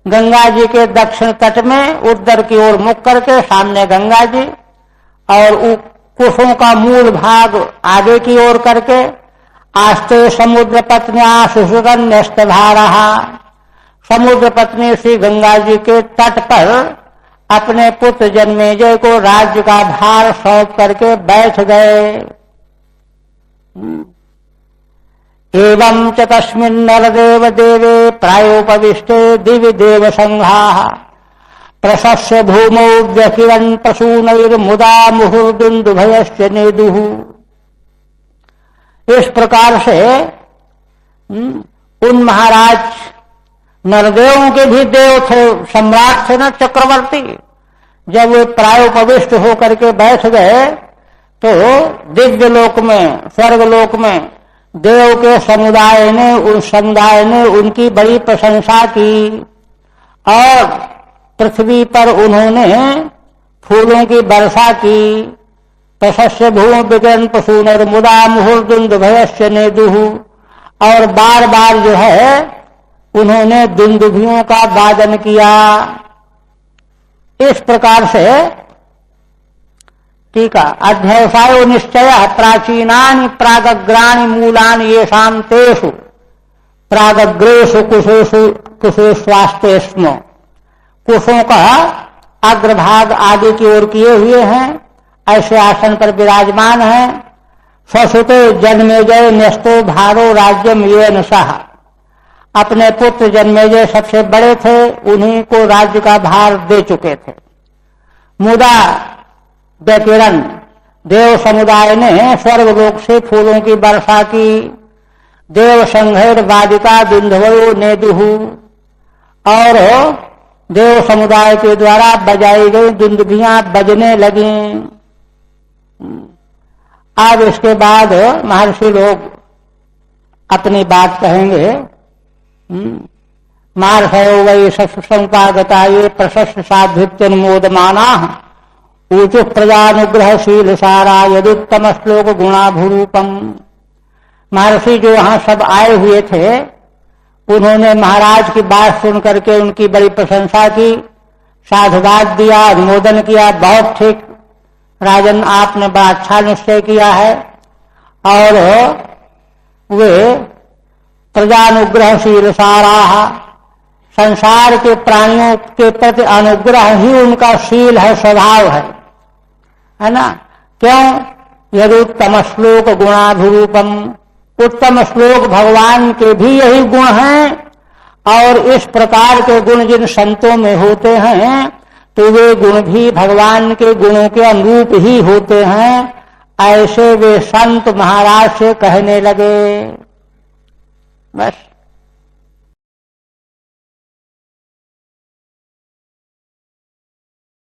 गंगा जी के दक्षिण तट में उत्तर की ओर मुख करके, सामने गंगा जी, और कुशों का मूल भाग आगे की ओर करके, आस्ते समुद्र पत्न्या सुसुतन्यस्तभारः, समुद्र पत्नी श्री गंगा जी के तट पर अपने पुत्र जन्मेजय को राज्य का भार सौंप करके बैठ गए। एवं च तस्मिन् नरदेव देवे प्रायोपविष्टे दिवि देव संघाः प्रशस्य भूमौ व्यकिरन् प्रसूनैर्मुदा मुहुर्दुन्दुभयश्च नेदुः। इस प्रकार से उन महाराज नरदेवों के भी देव थे, सम्राट थे ना चक्रवर्ती। जब वे प्रायोपविष्ट होकर के बैठ गए तो दिव्य लोक में, स्वर्ग लोक में देव के समुदाय ने उनकी बड़ी प्रशंसा की और पृथ्वी पर उन्होंने फूलों की वर्षा की। प्रशस्य भूमि विगन पशुनर्मुदा मुहुर्दुंद भयस्य नेदुः, और बार बार जो है उन्होंने दुंदुभियों का वादन किया। इस प्रकार से टीका अध्यवसायो निश्चय प्राचीनानि प्रागग्राणि मूलानि येषां तेषु प्रागग्रेषु कुशेष्वास्तेष्म। कुशों का अग्रभाग आगे की ओर किए हुए हैं, ऐसे आसन पर विराजमान है। स्वसुते जन्मेजय न्यस्तो भारो राज्यम येन सह, अपने पुत्र जन्मेजय सबसे बड़े थे, उन्हीं को राज्य का भार दे चुके थे। मुदा व्यतिरन देव समुदाय ने स्वर्गलोक से फूलों की वर्षा की। देव संघेर वादिका दुंधवयो नेदुः, और देव समुदाय के द्वारा बजाई गई दुंदुभियां बजने लगी। अब इसके बाद महर्षि लोग अपनी बात कहेंगे। महर्षयो वै संपागता ये प्रशस्त साध्वित्यनुमोदमाना ऊचु प्रजानुग्रहशील सारा यदुत्तम श्लोक गुणाभूरूपम। महर्षि जो वहां सब आए हुए थे, उन्होंने महाराज की बात सुन करके उनकी बड़ी प्रशंसा की, साधुवाद दिया, अनुमोदन किया। बहुत ठीक राजन, आपने बड़ा अच्छा निश्चय किया है। और वे प्रजानुग्रहशील सारा, संसार के प्राणियों के प्रति अनुग्रह ही उनका शील है, स्वभाव है ना। क्यों? यदुत्तम श्लोक गुणाभिरूपम, उत्तम श्लोक भगवान के भी यही गुण हैं। और इस प्रकार के गुण जिन संतों में होते हैं तो वे गुण भी भगवान के गुणों के अनुरूप ही होते हैं। ऐसे वे संत महाराज से कहने लगे। बस